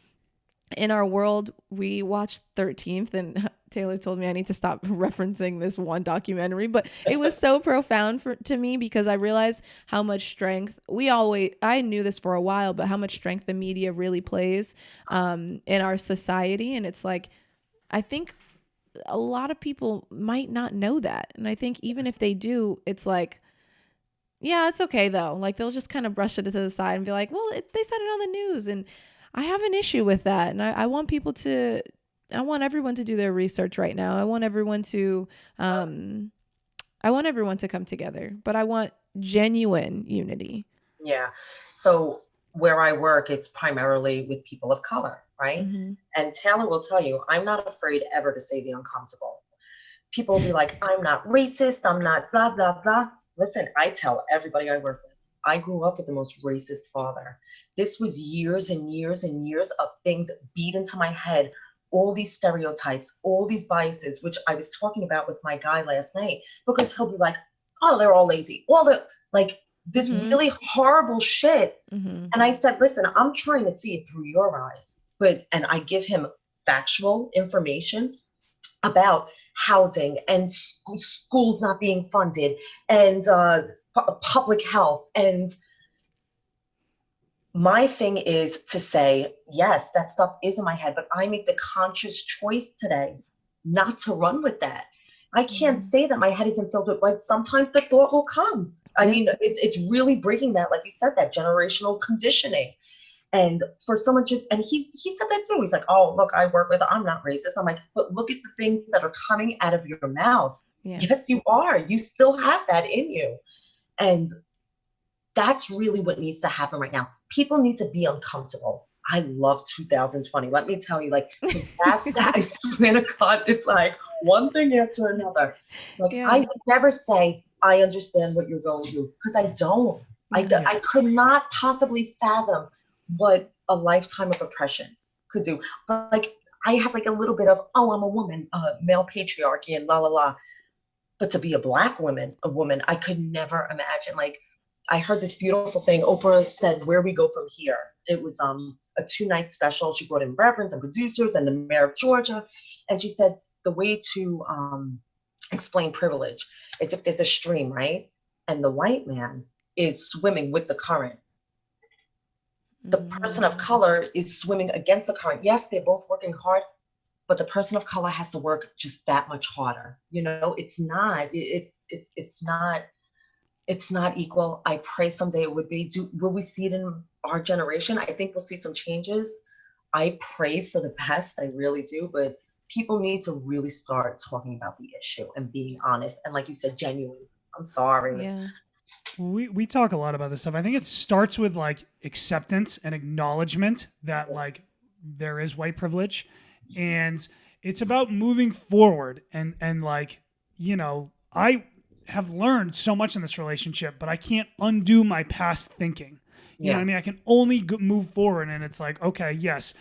B: in our world, we watched 13th, and Taylor told me I need to stop referencing this one documentary, but it was so profound to me, because I realized how much strength I knew this for a while, but how much strength the media really plays in our society. And it's like, I think a lot of people might not know that. And I think even if they do, it's like, yeah, it's okay though. Like, they'll just kind of brush it to the side and be like, well, they said it on the news. And I have an issue with that. And I want everyone to do their research right now. I want everyone to come together, but I want genuine unity. Yeah.
C: So where I work, it's primarily with people of color, right? Mm-hmm. And Taylor will tell you, I'm not afraid ever to say the uncomfortable. People will be like, I'm not racist. I'm not blah, blah, blah. Listen, I tell everybody I work with, I grew up with the most racist father. This was years and years and years of things beat into my head, all these stereotypes, all these biases, which I was talking about with my guy last night, because he'll be like, oh, they're all lazy. All the like this really horrible shit. And I said, listen, I'm trying to see it through your eyes. And I give him factual information about housing and schools not being funded and public health. And my thing is to say, yes, that stuff is in my head, but I make the conscious choice today not to run with that. I can't say that my head isn't filled with, but sometimes the thought will come. I mean, it's really breaking that, like you said, that generational conditioning. And for someone and he said that too. He's like, oh, look, I'm not racist. I'm like, but look at the things that are coming out of your mouth. Yeah. Yes, you are. You still have that in you. And that's really what needs to happen right now. People need to be uncomfortable. I love 2020. Let me tell you, like, that I swear to God, it's like one thing after another. Like, I would never say, I understand what you're going through, because I don't. I could not possibly fathom what a lifetime of oppression could do. But like, I have like a little bit of, oh, I'm a woman, male patriarchy and la la la. But to be a Black woman, I could never imagine. Like, I heard this beautiful thing. Oprah said, where we go from here. It was a 2-night special. She brought in reverends and producers and the mayor of Georgia. And she said, the way to explain privilege is if there's a stream, right? And the white man is swimming with the current. The person of color is swimming against the current. Yes, they're both working hard, but the person of color has to work just that much harder. You know, it's not equal. I pray someday it would be. Will we see it in our generation? I think we'll see some changes. I pray for the best. I really do. But people need to really start talking about the issue and being honest. And like you said, genuine. I'm sorry.
B: Yeah.
A: We talk a lot about this stuff. I think it starts with like acceptance and acknowledgement that like there is white privilege, and it's about moving forward. And like, you know, I have learned so much in this relationship, but I can't undo my past thinking. You know what I mean? I can only move forward. And it's like, okay, yes,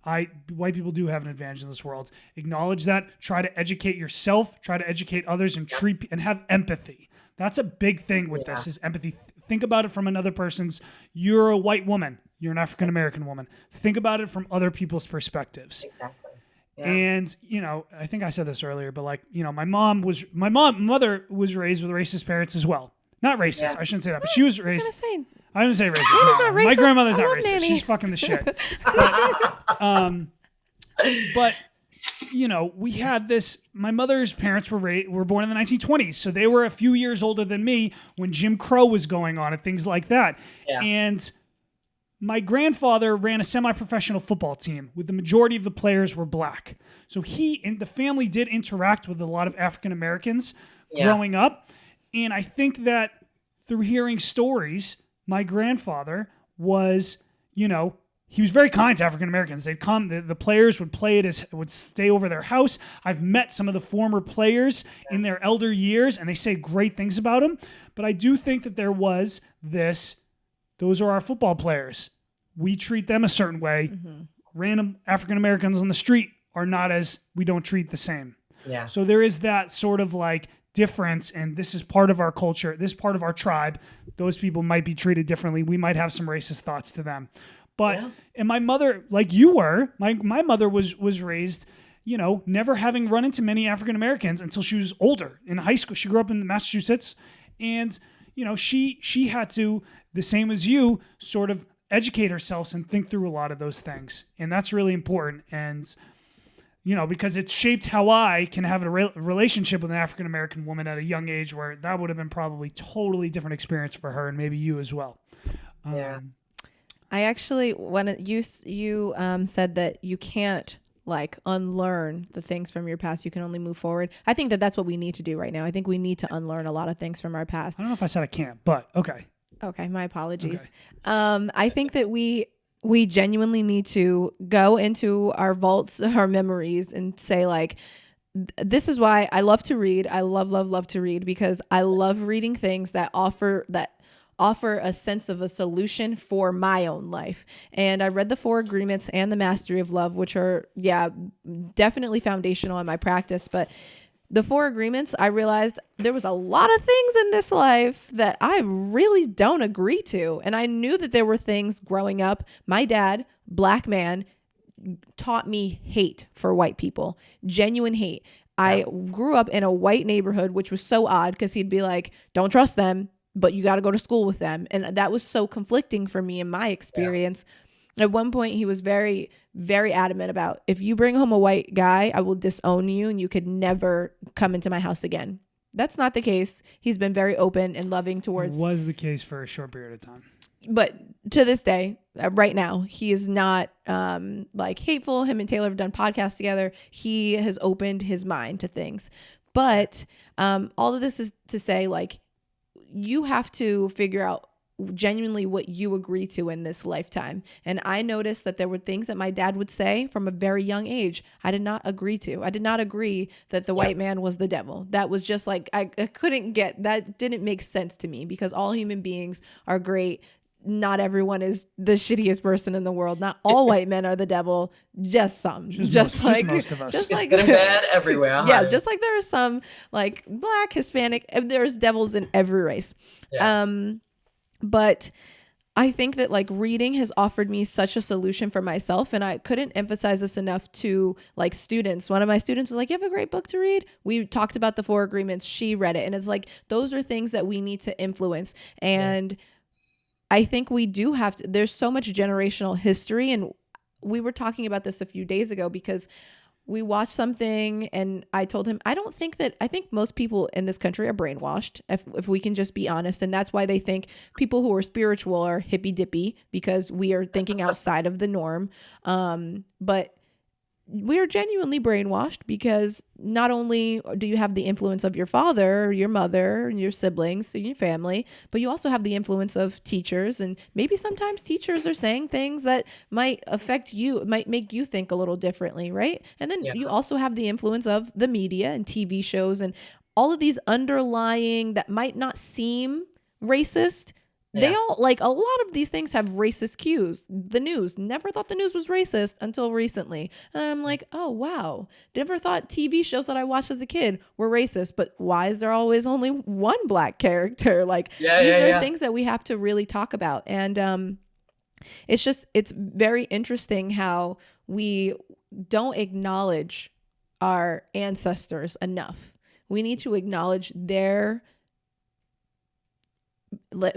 A: white people do have an advantage in this world. Acknowledge that. Try to educate yourself. Try to educate others, and have empathy. That's a big thing with this is empathy. Think about it from another person's. You're a white woman. You're an African-American woman. Think about it from other people's perspectives.
C: Exactly. Yeah.
A: And, you know, I think I said this earlier, but like, you know, my mother was raised with racist parents as well. Not racist. Yeah. I shouldn't say that, but she was raised. I didn't say racist. No.
B: Racist.
A: My grandmother's not racist.
B: Nanny.
A: She's fucking the shit. But you know, we had this. My mother's parents were born in the 1920s, so they were a few years older than me when Jim Crow was going on and things like that. Yeah. And my grandfather ran a semi-professional football team, with the majority of the players were Black. So he and the family did interact with a lot of African Americans growing up, and I think that through hearing stories, my grandfather was, you know, he was very kind to African Americans. They'd come, the players would stay over their house. I've met some of the former players in their elder years, and they say great things about him. But I do think that there was this, those are our football players. We treat them a certain way. Mm-hmm. Random African Americans on the street we don't treat the same. Yeah. So there is that sort of like difference, and this is part of our culture, this part of our tribe. Those people might be treated differently. We might have some racist thoughts to them. But, and my mother, like you were, my mother was raised, you know, never having run into many African Americans until she was older. In high school, she grew up in Massachusetts, and, you know, she had to, the same as you, sort of educate herself and think through a lot of those things. And that's really important. And, you know, because it's shaped how I can have a relationship with an African American woman at a young age, where that would have been probably totally different experience for her, and maybe you as well.
B: I actually, when you said that you can't like unlearn the things from your past, you can only move forward. I think that that's what we need to do right now. I think we need to unlearn a lot of things from our past.
A: I don't know if I said I can't, but okay.
B: Okay, my apologies. Okay. I think that we genuinely need to go into our vaults, our memories, and say like, this is why I love to read. I love to read, because I love reading things that offer a sense of a solution for my own life. And I read the 4 Agreements and the Mastery of Love, which are, definitely foundational in my practice. But the 4 Agreements, I realized there was a lot of things in this life that I really don't agree to. And I knew that there were things growing up. My dad, Black man, taught me hate for white people, genuine hate. I grew up in a white neighborhood, which was so odd because he'd be like, don't trust them, but you got to go to school with them. And that was so conflicting for me in my experience. At one point, he was very, very adamant about, if you bring home a white guy, I will disown you and you could never come into my house again. That's not the case. He's been very open and loving towards.
A: It was the case for a short period of time.
B: But to this day, right now, he is not like hateful. Him and Taylor have done podcasts together. He has opened his mind to things. But all of this is to say, like, you have to figure out genuinely what you agree to in this lifetime. And I noticed that there were things that my dad would say from a very young age I did not agree to. I did not agree that the white man was the devil. That was just like, I couldn't get, that didn't make sense to me because all human beings are great. Not everyone is the shittiest person in the world. Not all white men are the devil. Just some. Just most of us. Just like
C: good and bad everywhere.
B: Yeah, just like there are some like Black, Hispanic. There's devils in every race. Yeah. But I think that like reading has offered me such a solution for myself, and I couldn't emphasize this enough to like students. One of my students was like, you have a great book to read. We talked about the 4 Agreements. She read it, and it's like those are things that we need to influence. And I think we do have to, there's so much generational history. And we were talking about this a few days ago because we watched something and I told him, I think most people in this country are brainwashed, if we can just be honest. And that's why they think people who are spiritual are hippy dippy because we are thinking outside of the norm. But we are genuinely brainwashed because not only do you have the influence of your father, your mother, and your siblings, and your family, but you also have the influence of teachers. And maybe sometimes teachers are saying things that might affect you, might make you think a little differently, right? And then you also have the influence of the media and TV shows and all of these underlying that might not seem racist. They all, like, a lot of these things have racist cues. The news, never thought the news was racist until recently. And I'm like, oh, wow. Never thought TV shows that I watched as a kid were racist, but why is there always only one Black character? Like, these are things that we have to really talk about. And it's very interesting how we don't acknowledge our ancestors enough. We need to acknowledge their what's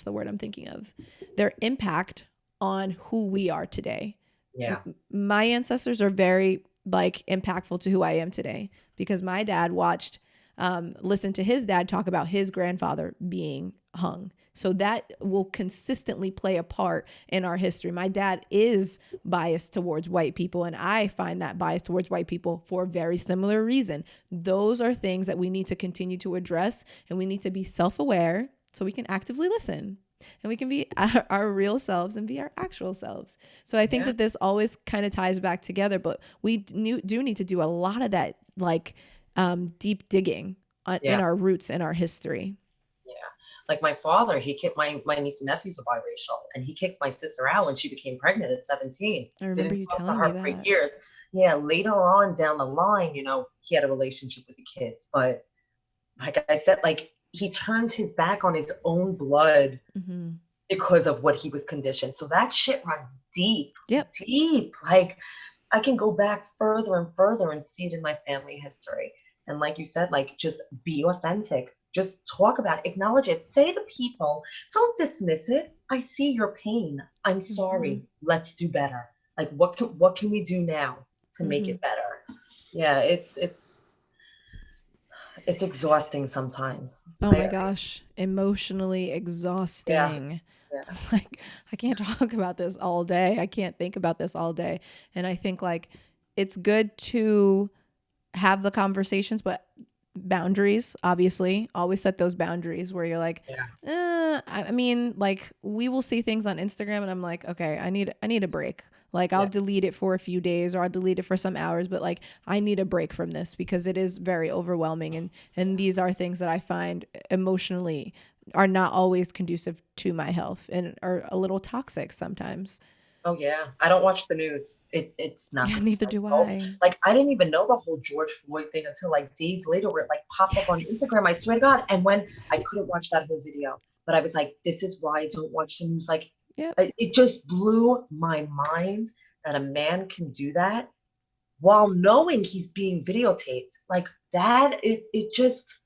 B: the word I'm thinking of? Their impact on who we are today. Yeah. My ancestors are very like impactful to who I am today because my dad listened to his dad talk about his grandfather being hung. So that will consistently play a part in our history. My dad is biased towards white people, and I find that bias towards white people for a very similar reason. Those are things that we need to continue to address, and we need to be self-aware so we can actively listen. And we can be our real selves and be our actual selves. So I think that this always kind of ties back together, but we do need to do a lot of that, like deep digging in our roots and our history.
C: Like my father, he kicked my niece and nephews are biracial, and he kicked my sister out when she became pregnant at 17.
B: I remember you telling me that.
C: For years. Yeah, later on down the line, he had a relationship with the kids, but like I said, like he turned his back on his own blood because of what he was conditioned. So that shit runs deep, deep. Like I can go back further and further and see it in my family history. And like you said, like just be authentic. Just talk about it, acknowledge it, say to people, don't dismiss it. I see your pain. I'm sorry. Let's do better. Like what can we do now to make it better? Yeah, it's exhausting sometimes.
B: Oh my gosh, emotionally exhausting. Yeah. Like I can't talk about this all day. I can't think about this all day. And I think like it's good to have the conversations, but boundaries, obviously, always set those boundaries where you're like, I mean, like we will see things on Instagram and I'm like, okay, I need a break. Like I'll delete it for a few days or I'll delete it for some hours, but like I need a break from this because it is very overwhelming. And these are things that I find emotionally are not always conducive to my health and are a little toxic sometimes.
C: Oh yeah, I don't watch the news. It's not
B: Yeah,
C: good
B: neither
C: for my
B: do
C: soul.
B: I.
C: Like I didn't even know the whole George Floyd thing until like days later, where it like popped up on
B: Yes.
C: Instagram. I swear to God. And when I couldn't watch that whole video, but I was like, this is why I don't watch the news. Like
B: Yep.
C: it just blew my mind that a man can do that while knowing he's being videotaped. Like that, it just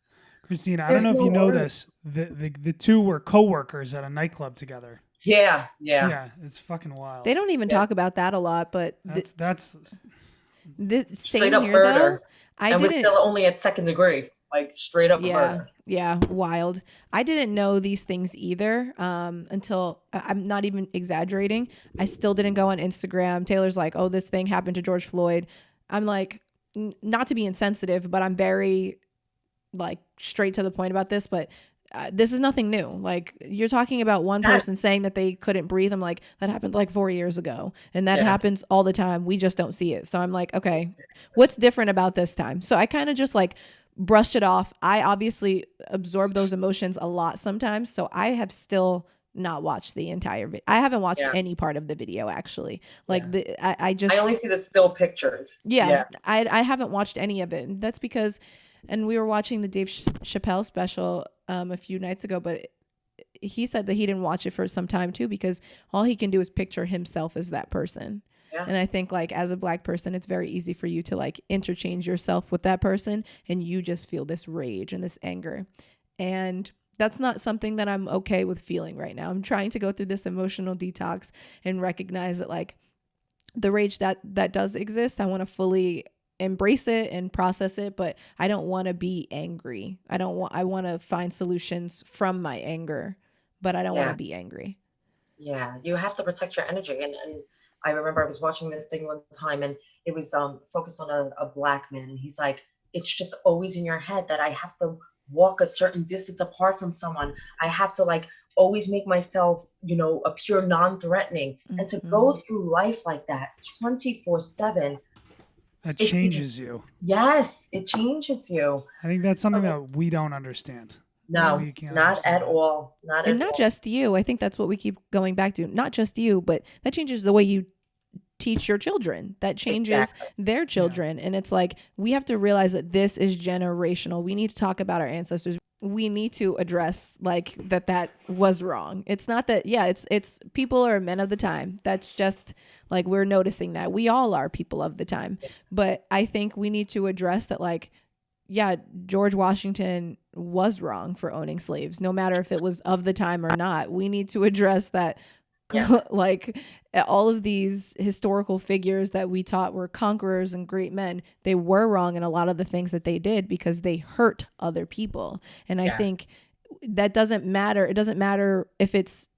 A: Kristina, I don't
C: there's
A: know if
C: no
A: you know
C: words.
A: this. The two were coworkers at a nightclub together.
C: Yeah, yeah,
A: Yeah, it's fucking wild.
B: They don't even
C: yeah.
B: talk about that a lot, but
A: That's
C: Straight
B: same
C: up
B: here though.
C: murder.
B: I
C: And we're
B: didn't.
C: still only at second degree, like straight up
B: Yeah,
C: murder.
B: yeah, wild. I didn't know these things either until I'm not even exaggerating. I still didn't go on Instagram. Taylor's like, "Oh, this thing happened to George Floyd." I'm like, not to be insensitive, but I'm very like straight to the point about this. But this is nothing new. Like you're talking about one
C: Yeah,
B: person saying that they couldn't breathe. I'm like, that happened like 4 years ago, and that
C: yeah,
B: happens all the time. We just don't see it. So I'm like, okay, what's different about this time? So I kind of just like brushed it off. I obviously absorb those emotions a lot sometimes. So I have still not watched the entire video. I haven't watched
C: yeah,
B: any part of the video actually. Like
C: yeah.
B: I
C: I
B: just,
C: only see the still pictures.
B: yeah,
C: Yeah,
B: I haven't watched any of it. That's because, and we were watching the Dave Chappelle special a few nights ago, but he said that he didn't watch it for some time too because all he can do is picture himself as that person.
C: yeah,
B: And I think like as a Black person, it's very easy for you to like interchange yourself with that person and you just feel this rage and this anger. And that's not something that I'm okay with feeling right now. I'm trying to go through this emotional detox and recognize that like the rage that does exist, I want to fully embrace it and process it, but I don't want to be angry. I want to find solutions from my anger, but I don't want to
C: yeah,
B: be angry.
C: yeah. You have to protect your energy. And I remember I was watching this thing one time and it was focused on a black man and he's like, it's just always in your head that I have to walk a certain distance apart from someone. I have to like always make myself, appear non-threatening. And to go
B: Mm-mm.
C: through life like that 24/7,
A: that
C: it's
A: changes you.
C: yes, it changes you.
A: I think that's something
C: So,
A: that we don't understand.
C: no,
A: We can't
C: not
A: understand
C: at
A: that.
C: all. Not
B: And
C: at
B: not
C: all.
B: just you. I think that's what we keep going back to. Not just you, but that changes the way you teach your children. That changes
C: Exactly.
B: their
A: Yeah.
B: children. And it's like we have to realize that this is generational. We need to talk about our ancestors. We need to address like that was wrong. It's not that, yeah, it's people are men of the time. That's just like we're noticing that. We all are people of the time. But I think we need to address that like, yeah, George Washington was wrong for owning slaves, no matter if it was of the time or not. We need to address that
C: Yes.
B: like all of these historical figures that we taught were conquerors and great men, they were wrong in a lot of the things that they did because they hurt other people. And I
C: Yes.
B: think that doesn't matter. It doesn't matter if it's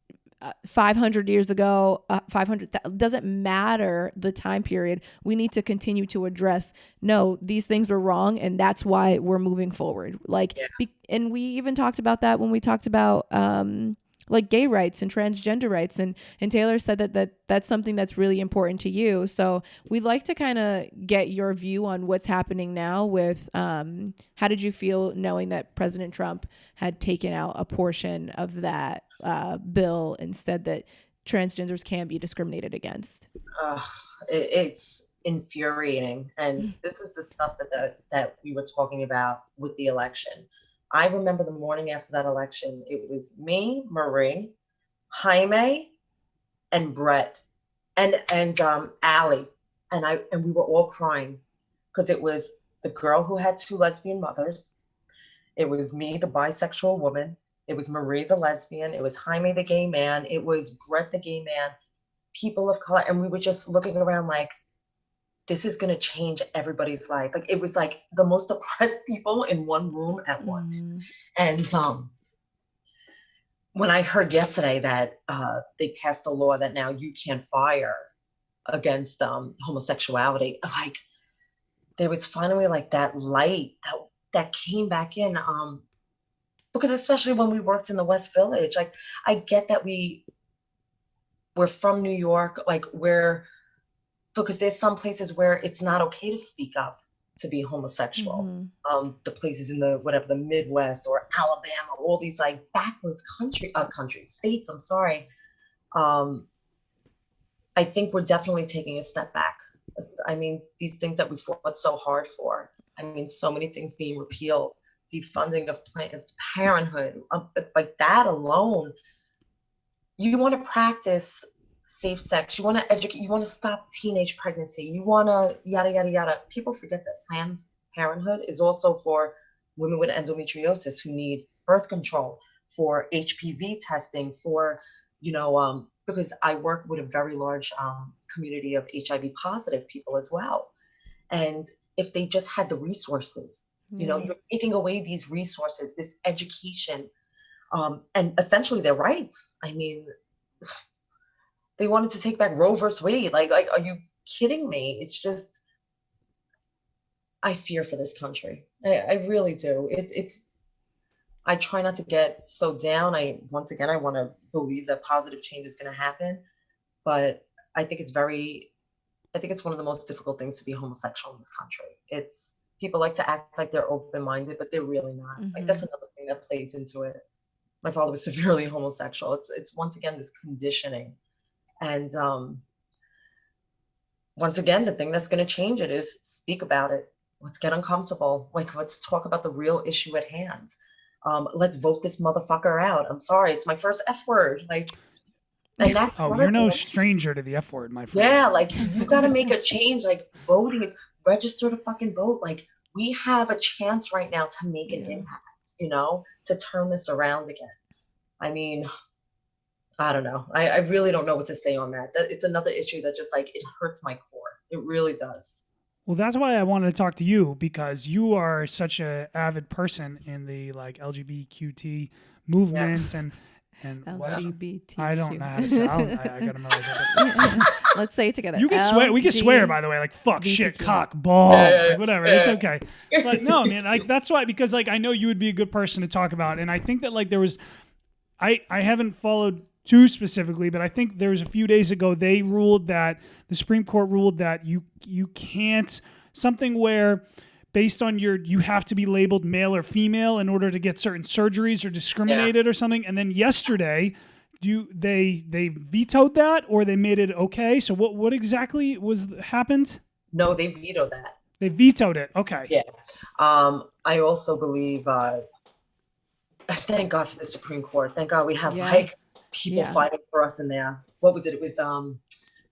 B: 500 years ago, 500, doesn't matter the time period. We need to continue to address, no, these things were wrong. And that's why we're moving forward. Like,
C: Yeah.
B: and we even talked about that when we talked about, like gay rights and transgender rights, and Taylor said that's something that's really important to you. So we'd like to kind of get your view on what's happening now with how did you feel knowing that President Trump had taken out a portion of that bill instead, that transgenders can be discriminated against?
C: uh, it's infuriating. And this is the stuff that we were talking about with the election. I remember the morning after that election, it was me, Marie, Jaime, and Brett, and Allie, and we were all crying because it was the girl who had two lesbian mothers. It was me, the bisexual woman. It was Marie, the lesbian. It was Jaime, the gay man. It was Brett, the gay man. People of color, and we were just looking around like, this is going to change everybody's life. Like it was like the most oppressed people in one room at once.
B: Mm.
C: And when I heard yesterday that they passed a law that now you can't fire against homosexuality, like there was finally like that light that came back in. Because especially when we worked in the West Village, like I get that we're from New York, like we're because there's some places where it's not okay to speak up to be homosexual. The places in the Midwest or Alabama, all these like backwards states, I'm sorry. I think we're definitely taking a step back. I mean, these things that we fought so hard for. I mean, so many things being repealed, defunding of Planned Parenthood, like that alone. You want to practice safe sex. You want to educate. You want to stop teenage pregnancy. You want to yada, yada, yada. People forget that Planned Parenthood is also for women with endometriosis who need birth control, for HPV testing, for, because I work with a very large community of HIV positive people as well. And if they just had the resources, you're taking away these resources, this education, and essentially their rights. I mean, they wanted to take back Roe versus Wade. Like, are you kidding me? It's just, I fear for this country. I really do. I try not to get so down. I want to believe that positive change is going to happen, but I think it's one of the most difficult things to be homosexual in this country. People like to act like they're open-minded, but they're really not. Like, that's another thing that plays into it. My father was severely homosexual. It's once again this conditioning. And once again, the thing that's going to change it is speak about it. Let's get uncomfortable. Like, let's talk about the real issue at hand. Let's vote this motherfucker out. I'm sorry, it's my first F word. Like, and that's
A: you're no stranger to the F word, my friend.
C: Yeah, like, you got to make a change. Like, voting, register to fucking vote. Like, we have a chance right now to make an impact, to turn this around again. I mean, I don't know. I really don't know what to say on that. It's another issue that just, like, it hurts my core. It really does.
A: Well, that's why I wanted to talk to you, because you are such an avid person in the like LGBTQ movements and
B: LGBTQ.
A: I don't know how to say. I gotta memorize that.
B: Let's say it together.
A: You can swear. We can swear, by the way, like fuck, shit, cock, balls, like whatever. It's okay. But no, man, like that's why, because like I know you would be a good person to talk about, and I think that like there was, I haven't followed too specifically, but I think there was a few days ago the Supreme Court ruled that you can't, something where based on you have to be labeled male or female in order to get certain surgeries or discriminated or something. And then yesterday, they vetoed that, or they made it okay. So what exactly happened?
C: No, they vetoed that.
A: They vetoed it. Okay.
C: Yeah. I also believe, thank God for the Supreme Court. Thank God we have like people fighting for us in there. What was it? It was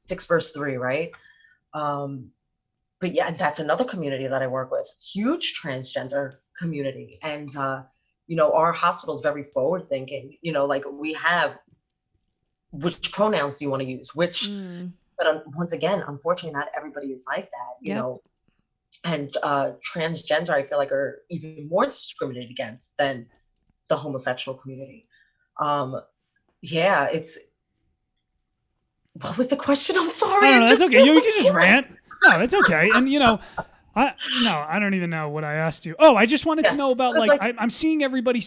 C: 6-3, right? But yeah, that's another community that I work with. Huge transgender community. And, our hospital is very forward thinking, like we have, which pronouns do you want to use? But once again, unfortunately, not everybody is like that, you know. And transgender, I feel like, are even more discriminated against than the homosexual community. What was the question? I'm sorry.
A: I don't know. That's okay. You can just rant. No, that's okay. And I don't even know what I asked you. Oh, I just wanted to know about I'm seeing everybody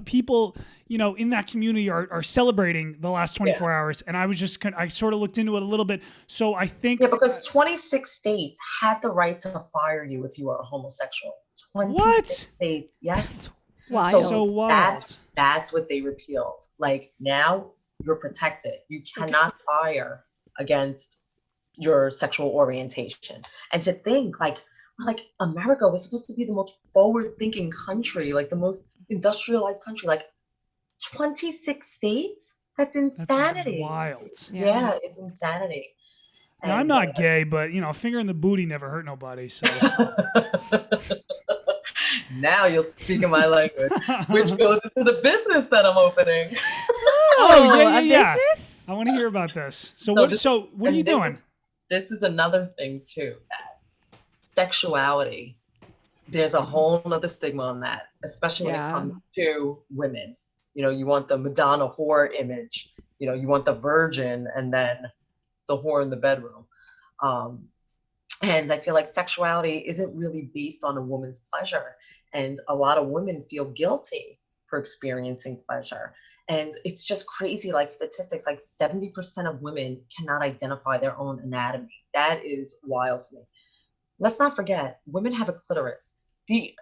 A: people, in that community are celebrating the last 24 hours. And I sort of looked into it a little bit. So I think.
C: Yeah, because 26 states had the right to fire you if you were a homosexual. 26
A: what?
C: States. Yes.
B: Wild.
A: So wild.
C: That's what they repealed. Like, now you're protected. You cannot fire against your sexual orientation. And to think like America was supposed to be the most forward-thinking country, like the most industrialized country, like 26 states. That's insanity.
A: That's wild.
C: Yeah, it's insanity.
A: Now, I'm not gay, but a finger in the booty never hurt nobody. So
C: now you'll speak in my language, which goes into the business that I'm opening.
A: Yeah. Business? I want to hear about this. So what are you doing?
C: This is another thing too. Sexuality, there's a whole nother stigma on that, especially when it comes to women. You want the Madonna whore image. You want the virgin and then the whore in the bedroom. And I feel like sexuality isn't really based on a woman's pleasure. And a lot of women feel guilty for experiencing pleasure. And it's just crazy, like statistics, like 70% of women cannot identify their own anatomy. that is wild to me. Let's not forget, women have a clitoris. The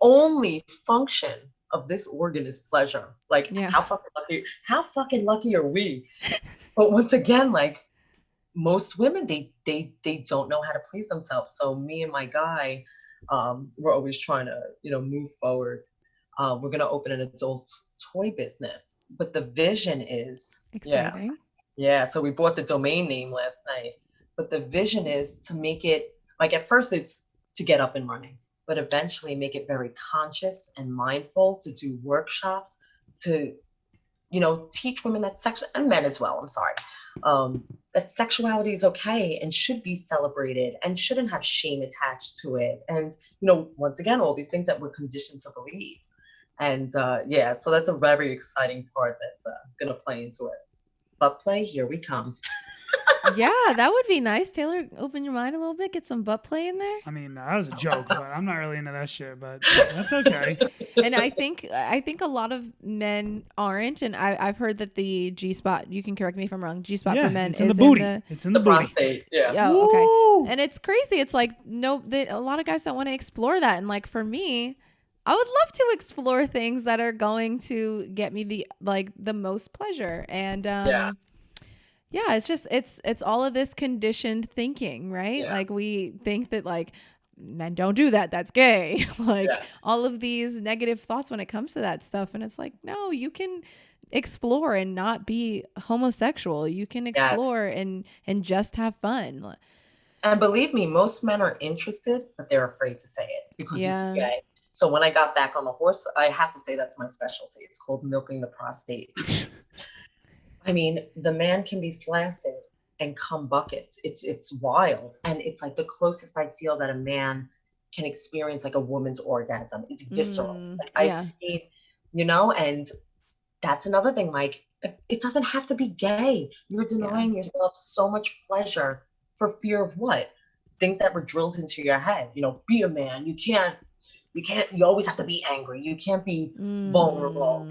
C: only function of this organ is pleasure. Like, how fucking lucky are we? But once again, like, most women, they don't know how to please themselves. So me and my guy, we're always trying to, move forward. We're gonna open an adult toy business, but the vision is
B: exciting.
C: Yeah. So we bought the domain name last night, but the vision is to make it, like, at first it's to get up and running, but eventually make it very conscious and mindful, to do workshops, to, teach women that and men as well, I'm sorry, that sexuality is okay and should be celebrated and shouldn't have shame attached to it. And, once again, all these things that we're conditioned to believe. And so that's a very exciting part that's going to play into it. Butt play, here we come.
B: Yeah, that would be nice. Taylor, open your mind a little bit, get some butt play in there.
A: I mean, that was a joke, but I'm not really into that shit, but that's okay.
B: And I think a lot of men aren't, and I've heard that the G-spot, you can correct me if I'm wrong, G-spot for men
A: it's in the booty. It's in the booty.
C: Prostate, yeah.
B: Oh, okay. And it's crazy. It's like, a lot of guys don't want to explore that. And like, for me, I would love to explore things that are going to get me the most pleasure. And it's just it's all of this conditioned thinking, right? Yeah. Like, we think that like men don't do that, that's gay. All of these negative thoughts when it comes to that stuff. And it's like, no, you can explore and not be homosexual. You can explore and just have fun.
C: And believe me, most men are interested, but they're afraid to say it because it's gay. So when I got back on the horse, I have to say that's my specialty. It's called milking the prostate. I mean, the man can be flaccid and come buckets. It's wild. And it's like the closest I feel that a man can experience like a woman's orgasm. It's visceral. I've seen, and that's another thing, Mike. It doesn't have to be gay. You're denying yourself so much pleasure for fear of what? Things that were drilled into your head. Be a man. You always have to be angry. You can't be vulnerable,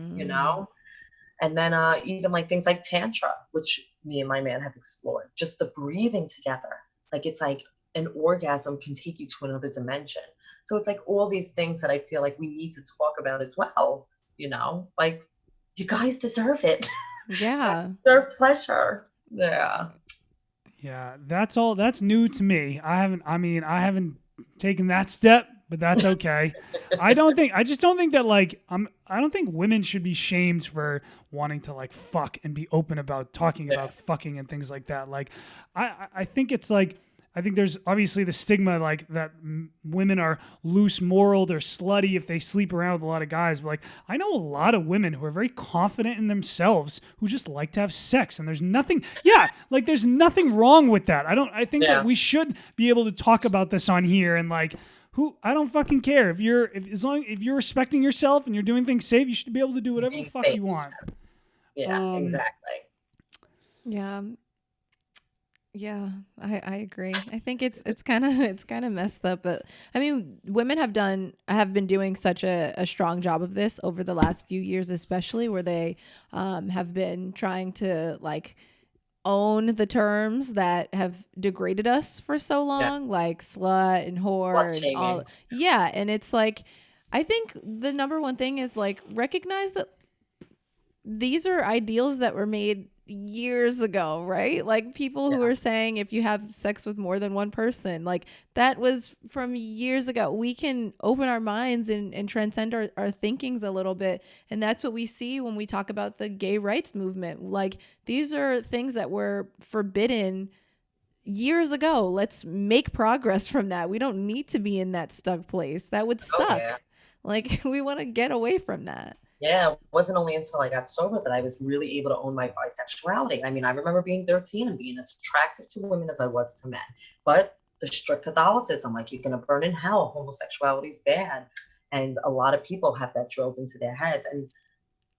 C: And then even like things like Tantra, which me and my man have explored, just the breathing together. Like, it's like an orgasm can take you to another dimension. So it's like all these things that I feel like we need to talk about as well. Like, you guys deserve it.
B: Yeah.
C: Deserve pleasure. Yeah.
A: Yeah. That's all. That's new to me. I haven't taken that step, but that's okay. I just don't think that I don't think women should be shamed for wanting to like fuck and be open about talking about fucking and things like that. Like, I think it's like, I think there's obviously the stigma like that women are loose moraled or slutty if they sleep around with a lot of guys. But like, I know a lot of women who are very confident in themselves who just like to have sex, and there's nothing wrong with that. I think that we should be able to talk about this on here, and like, I don't fucking care if you're respecting yourself and you're doing things safe, you should be able to do whatever the fuck you want.
C: Yeah, exactly.
B: Yeah. Yeah, I agree. I think it's kind of messed up, but I mean, women have been doing such a strong job of this over the last few years, especially where they have been trying to like own the terms that have degraded us for so long, like slut and whore and all. Yeah, and it's like, I think the number one thing is like, recognize that these are ideals that were made years ago, right? Like, people who are saying if you have sex with more than one person, like, that was from years ago. We can open our minds and transcend our thinkings a little bit. And that's what we see when we talk about the gay rights movement. Like, these are things that were forbidden years ago. Let's make progress from that. We don't need to be in that stuck place. That would suck. Like, we want to get away from that.
C: Yeah, it wasn't only until I got sober that I was really able to own my bisexuality. I mean, I remember being 13 and being as attracted to women as I was to men. But the strict Catholicism, like, you're going to burn in hell, homosexuality is bad. And a lot of people have that drilled into their heads. And,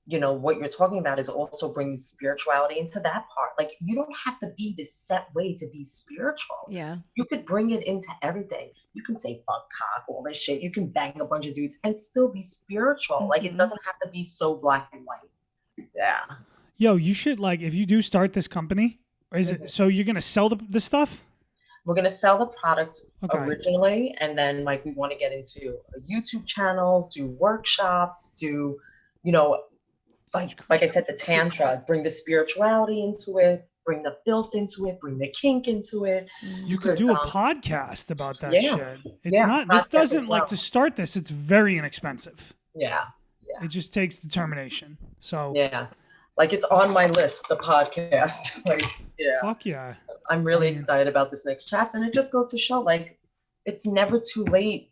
C: what you're talking about is also bringing spirituality into that part. Like, you don't have to be this set way to be spiritual.
B: Yeah.
C: You could bring it into everything. You can say fuck, cock, all this shit. You can bang a bunch of dudes and still be spiritual. Mm-hmm. Like, it doesn't have to be so black and white. Yeah.
A: Yo, you should, like, if you do start this company, is it so you're going to sell the stuff?
C: We're going to sell the product
A: Okay.
C: originally, and then like we want to get into a YouTube channel, do workshops, do, you know, like I said, the tantra, bring the spirituality into it, bring the filth into it, bring the kink into it.
A: You could do a podcast about that shit. It's not, this doesn't like to start this. It's very inexpensive.
C: Yeah.
A: It just takes determination. So
C: yeah, like it's on my list, the podcast. Like, yeah.
A: Fuck yeah.
C: I'm really excited about this next chapter. And it just goes to show, like, it's never too late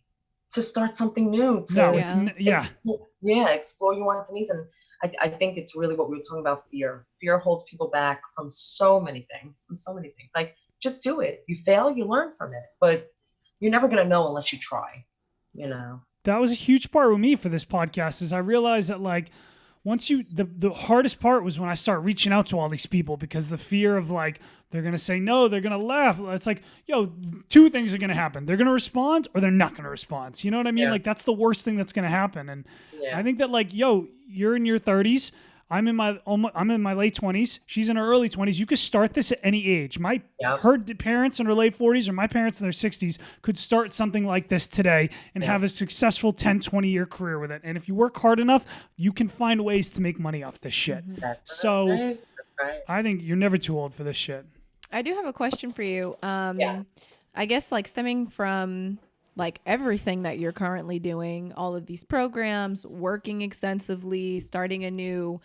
C: to start something new. To explore your wants and needs. And I think it's really what we were talking about, fear. Fear holds people back from so many things, Like, just do it. You fail, you learn from it. But you're never going to know unless you try, you know?
A: That was a huge part with me for this podcast is I realized that like once the hardest part was when I start reaching out to all these people because the fear of like, they're going to say no, they're going to laugh. It's like, yo, two things are going to happen. They're going to respond or they're not going to respond. You know what I mean? Like that's the worst thing that's going to happen. And I think that like, yo, you're in your 30s. I'm in my late 20s. She's in her early 20s. You could start this at any age. Her parents in her late 40s or my parents in their 60s could start something like this today and have a successful 10, 20-year career with it. And if you work hard enough, you can find ways to make money off this shit. So I think you're never too old for this shit.
B: I do have a question for you. I guess like stemming from like everything that you're currently doing, all of these programs, working extensively, starting a new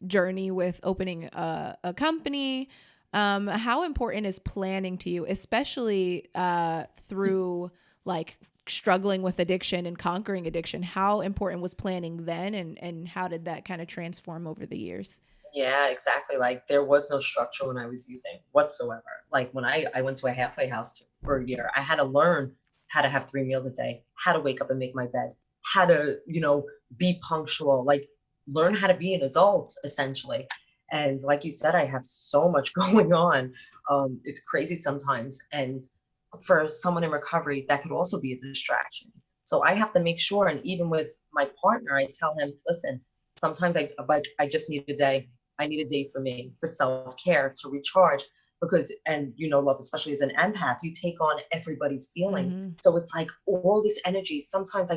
B: journey with opening a company. How important is planning to you, especially through like struggling with addiction and conquering addiction? How important was planning then, and how did that kind of transform over the years?
C: Yeah, exactly. Like there was no structure when I was using whatsoever. Like when I went to a halfway house for a year, I had to learn how to have 3 meals a day, how to wake up and make my bed, how to, be punctual, like learn how to be an adult essentially. And like you said, I have so much going on. It's crazy sometimes. And for someone in recovery, that could also be a distraction. So I have to make sure, and even with my partner, I tell him, listen, sometimes I just need a day. I need a day for me, for self-care, to recharge. Because, and love, especially as an empath, you take on everybody's feelings. Mm-hmm. So it's like all this energy. Sometimes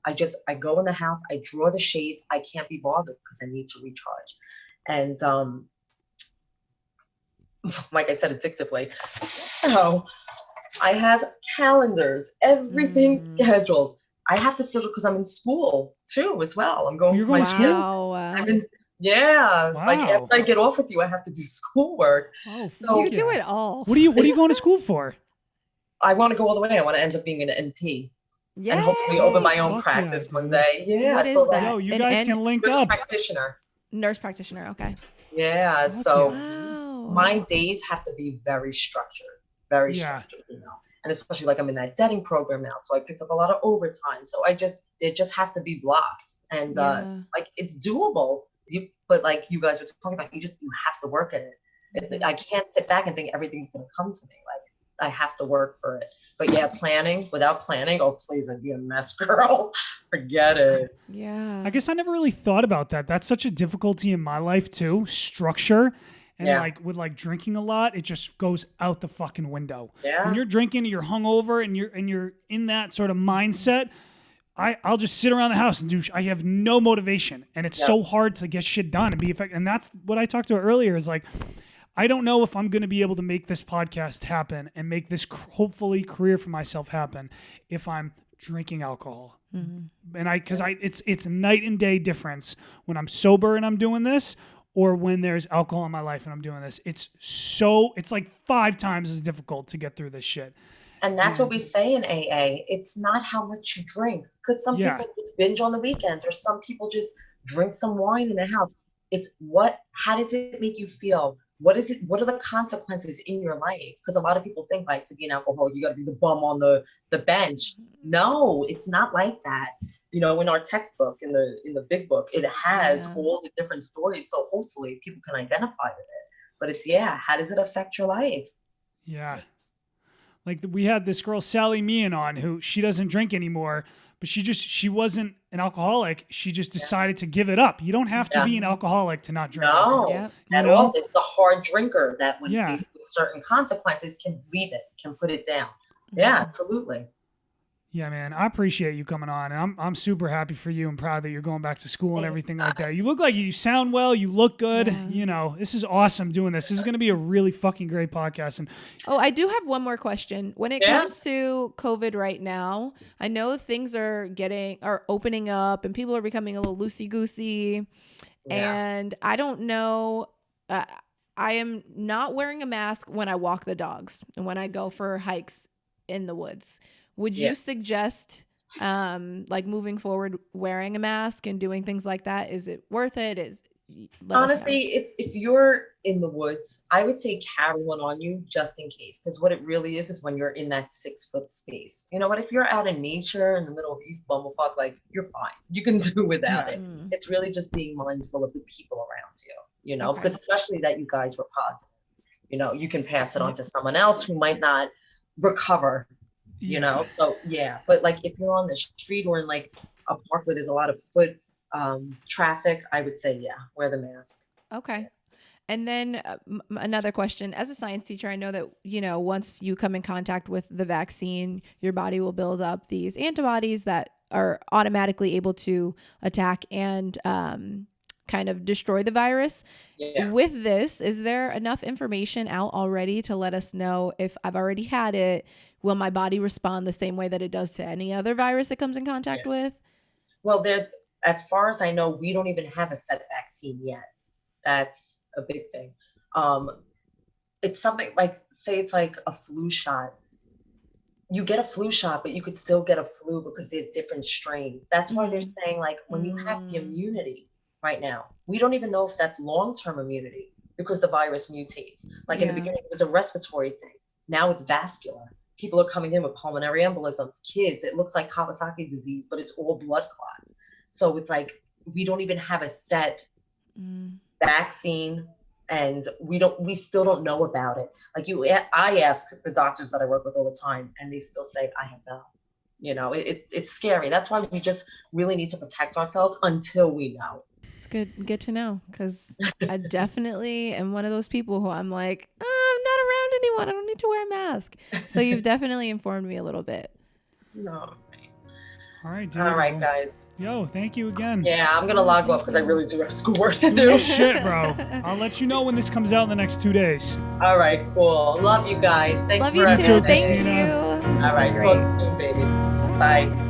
C: I go in the house, I draw the shades, I can't be bothered because I need to recharge. And like I said, addictively. So I have calendars, everything's scheduled. I have to schedule because I'm in school too as well. I'm going.
A: You're going to school?
C: I'm in. Yeah, wow. Like after I get off with you, I have to do schoolwork.
B: Oh, so you do it all.
A: What are you going to school for?
C: I want to go all the way. I want to end up being an NP. Yeah. And hopefully open my own practice one day. Yeah.
B: What is that?
A: Yo, you guys can link
C: nurse
A: up.
B: Nurse practitioner. Okay.
C: Yeah. So my days have to be very structured. Very structured, And especially like I'm in that deading program now. So I picked up a lot of overtime. So it just has to be blocks. And like it's doable. But like you guys were talking about, you have to work at it. I can't sit back and think everything's going to come to me. Like I have to work for it. But without planning, oh please, I'd be a mess, girl. Forget it.
B: Yeah.
A: I guess I never really thought about that. That's such a difficulty in my life too. Structure. And like with like drinking a lot, it just goes out the fucking window. Yeah. When you're drinking, you're hungover and you're in that sort of mindset. I'll just sit around the house and I have no motivation, and it's so hard to get shit done and be effective. And that's what I talked about earlier is like, I don't know if I'm going to be able to make this podcast happen and make this hopefully career for myself happen if I'm drinking alcohol. Mm-hmm. And it's a night and day difference when I'm sober and I'm doing this, or when there's alcohol in my life and I'm doing this. It's like 5 times as difficult to get through this shit.
C: And that's what we say in AA. It's not how much you drink, because some people just binge on the weekends, or some people just drink some wine in their house. It's how does it make you feel? What is it? What are the consequences in your life? Because a lot of people think like to be an alcoholic, you got to be the bum on the bench. No, it's not like that. In our textbook, in the big book, it has all the different stories. So hopefully people can identify with it. But it's, how does it affect your life?
A: Yeah. Like we had this girl, Sally Meehan, on, who she doesn't drink anymore, but she wasn't an alcoholic. She just decided to give it up. You don't have to be an alcoholic to not drink.
C: No, at all. It's the hard drinker that when faced with certain consequences can leave it, can put it down. Yeah, absolutely.
A: Yeah, man, I appreciate you coming on, and I'm super happy for you and proud that you're going back to school and everything like that. You look like you sound well, you look good.
B: Yeah.
A: You know, this is awesome doing this. This is going to be a really fucking great podcast. And
B: I do have one more question. When it comes to COVID right now, I know things are opening up and people are becoming a little loosey goosey, and I don't know. I am not wearing a mask when I walk the dogs and when I go for hikes in the woods. Would you suggest like moving forward wearing a mask and doing things like that? Is it worth it?
C: Honestly, if you're in the woods, I would say carry one on you just in case. Because what it really is when you're in that 6-foot space. You know what? If you're out in nature in the middle of East Bumblefuck, like, you're fine. You can do without it. It's really just being mindful of the people around you, you know, because especially that you guys were positive. You know, you can pass it on to someone else who might not recover. You know, so but like if you're on the street or in like a park where there's a lot of foot traffic, I would say wear the mask.
B: Okay. And then another question, as a science teacher, I know that, you know, once you come in contact with the vaccine, your body will build up these antibodies that are automatically able to attack and kind of destroy the virus. With this, is there enough information out already to let us know if I've already had it, will my body respond the same way that it does to any other virus it comes in contact with?
C: Well, as far as I know, we don't even have a set vaccine yet. That's a big thing. It's something like, say it's like a flu shot. You get a flu shot, but you could still get a flu because there's different strains. That's why they're saying, like, when you have the immunity right now, we don't even know if that's long-term immunity because the virus mutates. Like in the beginning, it was a respiratory thing. Now it's vascular. People are coming in with pulmonary embolisms, kids. It looks like Kawasaki disease, but it's all blood clots. So it's like, we don't even have a set vaccine, and we still don't know about it. Like I ask the doctors that I work with all the time, and they still say, I have no. You know, it's scary. That's why we just really need to protect ourselves until we know.
B: It's good to know, because I definitely am one of those people who I'm like, I'm not around anyone. I don't need to wear a mask. So you've definitely informed me a little bit.
C: No.
A: All right, dude.
C: All right, guys.
A: Yo, thank you again.
C: Yeah, I'm going to log off because I really do have schoolwork to do.
A: No shit, bro. I'll let you know when this comes out in the next 2 days.
C: All right, cool. Love you guys. Thanks
B: Love
C: for
B: you
C: everything.
B: too. Thank you.
C: All right, talk soon, baby. Bye.